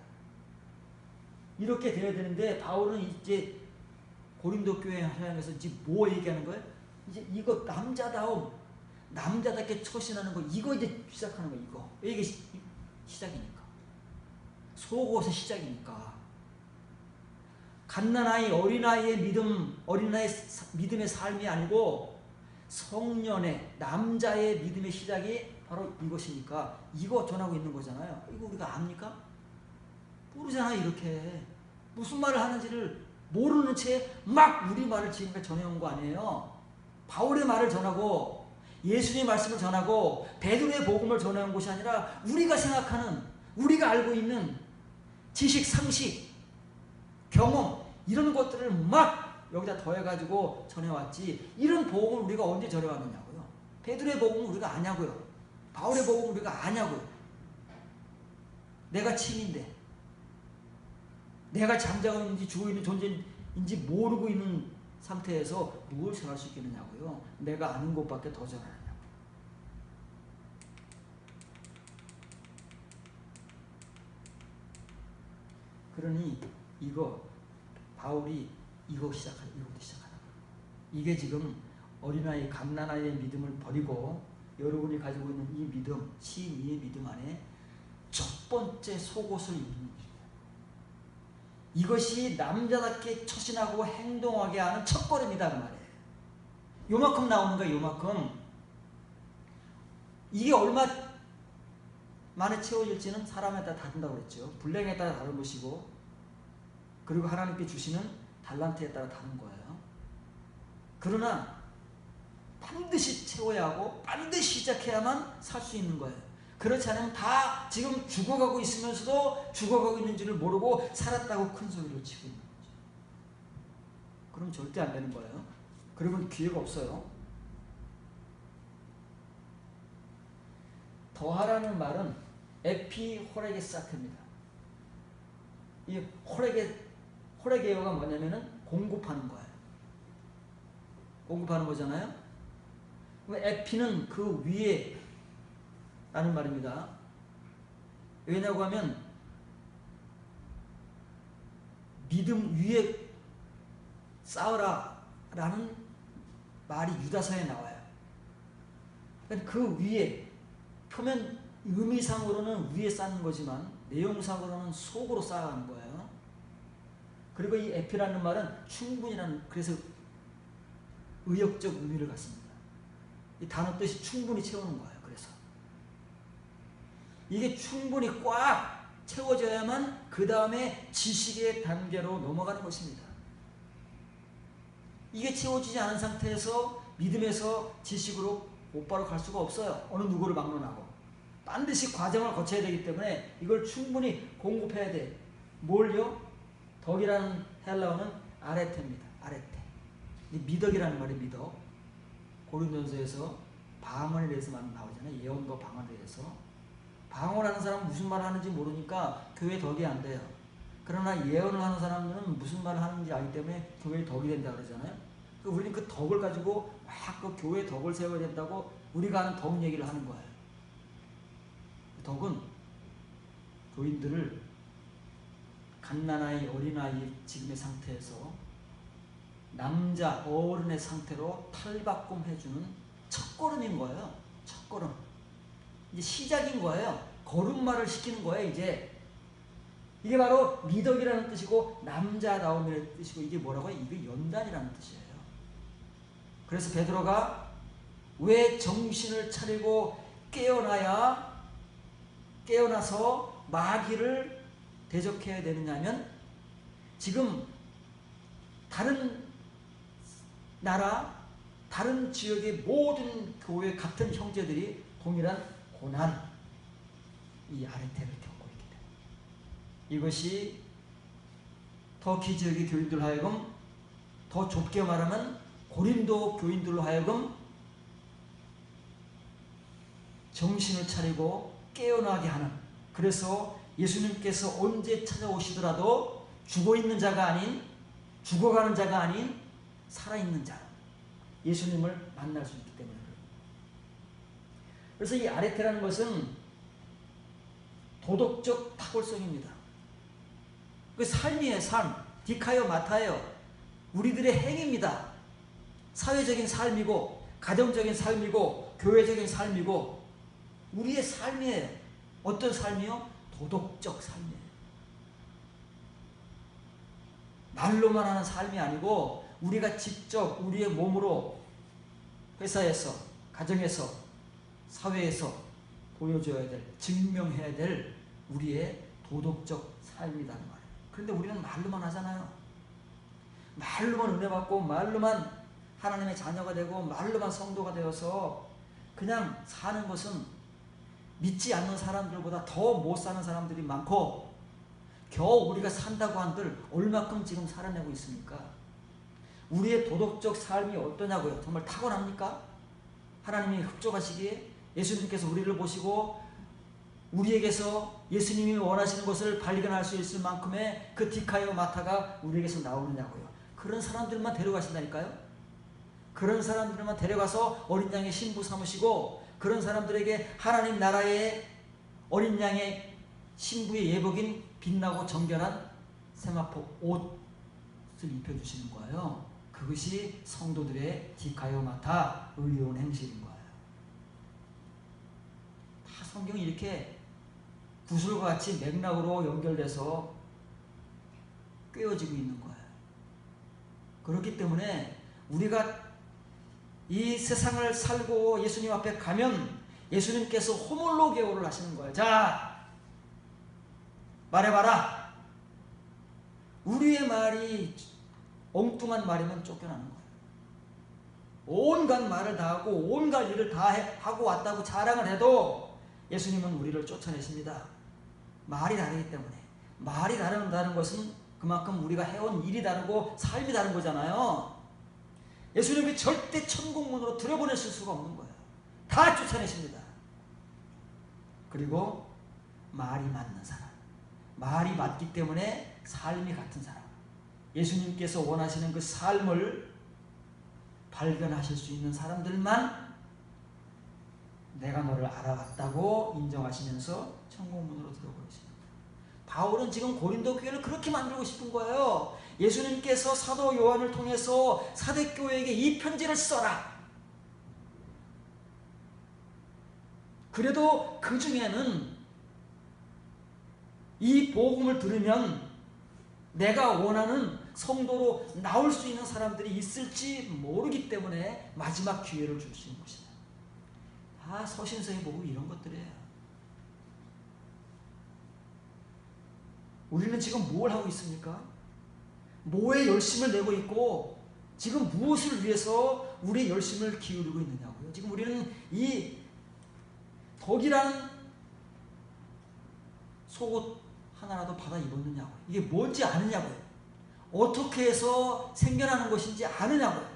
이렇게 돼야 되는데 바울은 이제 고린도 교회 향해서 이제 뭐 얘기하는 거예요? 이제 이거 남자답게 처신하는 거, 이거 이제 시작하는 거. 이거 이게 시작이니까, 속옷의 시작이니까. 갓난아이 어린아이의 믿음의 삶이 아니고 성년의 남자의 믿음의 시작이 바로 이것이니까 이거 전하고 있는 거잖아요. 이거 우리가 압니까? 모르잖아요. 이렇게 무슨 말을 하는지를 모르는 채 막 우리 말을 지금까지 전해온 거 아니에요. 바울의 말을 전하고 예수님의 말씀을 전하고 베드로의 복음을 전해온 것이 아니라 우리가 생각하는, 우리가 알고 있는 지식, 상식, 경험 이런 것들을 막 여기다 더해가지고 전해왔지, 이런 복음을 우리가 언제 전해왔느냐고요. 베드로의 복음을 우리가 아냐고요. 바울의 복음을 우리가 아냐고요. 내가 침인데 내가 잠자고 있는지 죽어있는 존재인지 모르고 있는 상태에서 무엇을 전할 수 있겠느냐고요. 내가 아는 것밖에 더 전하느냐고. 그러니 이거 바울이 이거부터 시작하는 거예요. 이게 지금 어린아이 갓난아이의 믿음을 버리고 여러분이 가지고 있는 이 믿음, 칭의의 믿음 안에 첫 번째 속옷을 입는 것입니다. 이것이 남자답게 처신하고 행동하게 하는 첫걸음이다 그 말이에요. 요만큼 나오는 거예요. 요만큼. 이게 얼마 만에 채워질지는 사람에 따라 다른다고 그랬죠. 분량에 따라 다른 것이고, 그리고 하나님께 주시는 달란트에 따라 다른 거예요. 그러나 반드시 채워야 하고 반드시 시작해야만 살 수 있는 거예요. 그렇지 않으면 다 지금 죽어가고 있으면서도 죽어가고 있는 줄을 모르고 살았다고 큰 소리를 치고 있는 거죠. 그럼 절대 안 되는 거예요. 그러면 기회가 없어요. 더하라는 말은 에피호레게 사트입니다. 이 호레게요가 뭐냐면은 공급하는 거예요. 공급하는 거잖아요. 그럼 에피는 그 위에 라는 말입니다. 왜냐고 하면 믿음 위에 쌓으라 라는 말이 유다서에 나와요. 그러니까 그 위에 표면 의미상으로는 위에 쌓는 거지만 내용상으로는 속으로 쌓아가는 거예요. 그리고 이 에피라는 말은 충분이라는, 그래서 의역적 의미를 갖습니다. 이 단어 뜻이 충분히 채우는 거예요. 그래서 이게 충분히 꽉 채워져야만 그 다음에 지식의 단계로 넘어가는 것입니다. 이게 채워지지 않은 상태에서 믿음에서 지식으로 곧바로 갈 수가 없어요. 어느 누구를 막론하고. 반드시 과정을 거쳐야 되기 때문에 이걸 충분히 공급해야 돼. 뭘요? 덕이라는 헬라어는 아레테입니다. 아레테. 미덕이라는 말이 미덕. 고린도전서에서 방언에 대해서 나오잖아요. 예언과 방언에 대해서. 방언하는 사람은 무슨 말을 하는지 모르니까 교회 덕이 안 돼요. 그러나 예언을 하는 사람들은 무슨 말을 하는지 알기 때문에 교회에 덕이 된다 그러잖아요. 우리는 그 덕을 가지고 막 그 교회에 덕을 세워야 된다고 우리가 하는 덕 얘기를 하는 거예요. 덕은 교인들을 갓난아이, 어린아이 지금의 상태에서 남자, 어른의 상태로 탈바꿈 해주는 첫걸음인 거예요. 첫걸음. 이제 시작인 거예요. 걸음마를 시키는 거예요. 이제 이게 바로 미덕이라는 뜻이고 남자다움이라는 뜻이고 이게 뭐라고요? 이게 연단이라는 뜻이에요. 그래서 베드로가 왜 정신을 차리고 깨어나서 마귀를 대적해야 되느냐면 지금 다른 나라, 다른 지역의 모든 교회 같은 형제들이 동일한 고난, 이 아레테를 겪고 있기 때문에 이것이 터키 지역의 교인들 하여금 더 좁게 말하면 고린도 교인들로 하여금 정신을 차리고 깨어나게 하는, 그래서 예수님께서 언제 찾아오시더라도 죽어있는 자가 아닌, 죽어가는 자가 아닌 살아있는 자, 예수님을 만날 수 있기 때문에. 그래서 이 아레테라는 것은 도덕적 탁월성입니다. 그 삶이에요. 삶. 디카요 마타예요. 우리들의 행위입니다. 사회적인 삶이고 가정적인 삶이고 교회적인 삶이고 우리의 삶이에요. 어떤 삶이요? 도덕적 삶이에요. 말로만 하는 삶이 아니고 우리가 직접 우리의 몸으로 회사에서, 가정에서, 사회에서 보여줘야 될, 증명해야 될 우리의 도덕적 삶이라는 말이에요. 그런데 우리는 말로만 하잖아요. 말로만 은혜 받고 말로만 하나님의 자녀가 되고 말로만 성도가 되어서 그냥 사는 것은 믿지 않는 사람들보다 더 못 사는 사람들이 많고 겨우 우리가 산다고 한들 얼마큼 지금 살아내고 있습니까? 우리의 도덕적 삶이 어떠냐고요? 정말 타고납니까? 하나님이 흡족하시기에 예수님께서 우리를 보시고 우리에게서 예수님이 원하시는 것을 발견할 수 있을 만큼의 그 디카요 마타가 우리에게서 나오느냐고요? 그런 사람들만 데려가신다니까요? 그런 사람들만 데려가서 어린 양의 신부 삼으시고 그런 사람들에게 하나님 나라의 어린 양의 신부의 예복인 빛나고 정결한 세마포 옷을 입혀주시는 거예요. 그것이 성도들의 디카요 마타 의로운 행실인 거예요. 다 성경이 이렇게 구슬과 같이 맥락으로 연결돼서 꿰어지고 있는 거예요. 그렇기 때문에 우리가 이 세상을 살고 예수님 앞에 가면 예수님께서 호몰로게오를 하시는 거예요. 자, 말해봐라. 우리의 말이 엉뚱한 말이면 쫓겨나는 거예요. 온갖 말을 다 하고 온갖 일을 다 하고 왔다고 자랑을 해도 예수님은 우리를 쫓아내십니다. 말이 다르기 때문에. 말이 다른다는 것은 그만큼 우리가 해온 일이 다르고 삶이 다른 거잖아요. 예수님이 절대 천국문으로 들여보내실 수가 없는 거예요. 다 쫓아내십니다. 그리고 말이 맞는 사람, 말이 맞기 때문에 삶이 같은 사람, 예수님께서 원하시는 그 삶을 발견하실 수 있는 사람들만 내가 너를 알아봤다고 인정하시면서 천국문으로 들어보내십니다. 바울은 지금 고린도 교회를 그렇게 만들고 싶은 거예요. 예수님께서 사도 요한을 통해서 사대교회에게 이 편지를 써라. 그래도 그 중에는 이 복음을 들으면 내가 원하는 성도로 나올 수 있는 사람들이 있을지 모르기 때문에 마지막 기회를 줄 수 있는 것이다. 다 서신서의 복음 이런 것들이에요. 우리는 지금 뭘 하고 있습니까? 뭐에 열심을 내고 있고 지금 무엇을 위해서 우리의 열심을 기울이고 있느냐고요. 지금 우리는 이 덕이라는 속옷 하나라도 받아 입었느냐고요. 이게 뭔지 아느냐고요. 어떻게 해서 생겨나는 것인지 아느냐고요.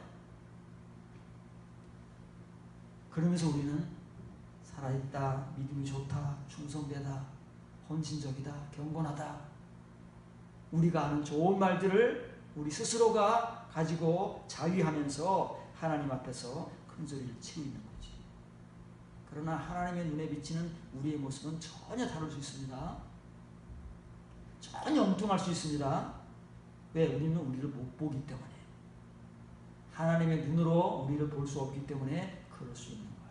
그러면서 우리는 살아있다, 믿음이 좋다, 충성되다, 헌신적이다, 경건하다, 우리가 아는 좋은 말들을 우리 스스로가 가지고 자위하면서 하나님 앞에서 큰 소리를 치고 있는 거지. 그러나 하나님의 눈에 비치는 우리의 모습은 전혀 다를 수 있습니다. 전혀 엉뚱할 수 있습니다. 왜? 우리는 우리를 못 보기 때문에. 하나님의 눈으로 우리를 볼 수 없기 때문에 그럴 수 있는 거예요.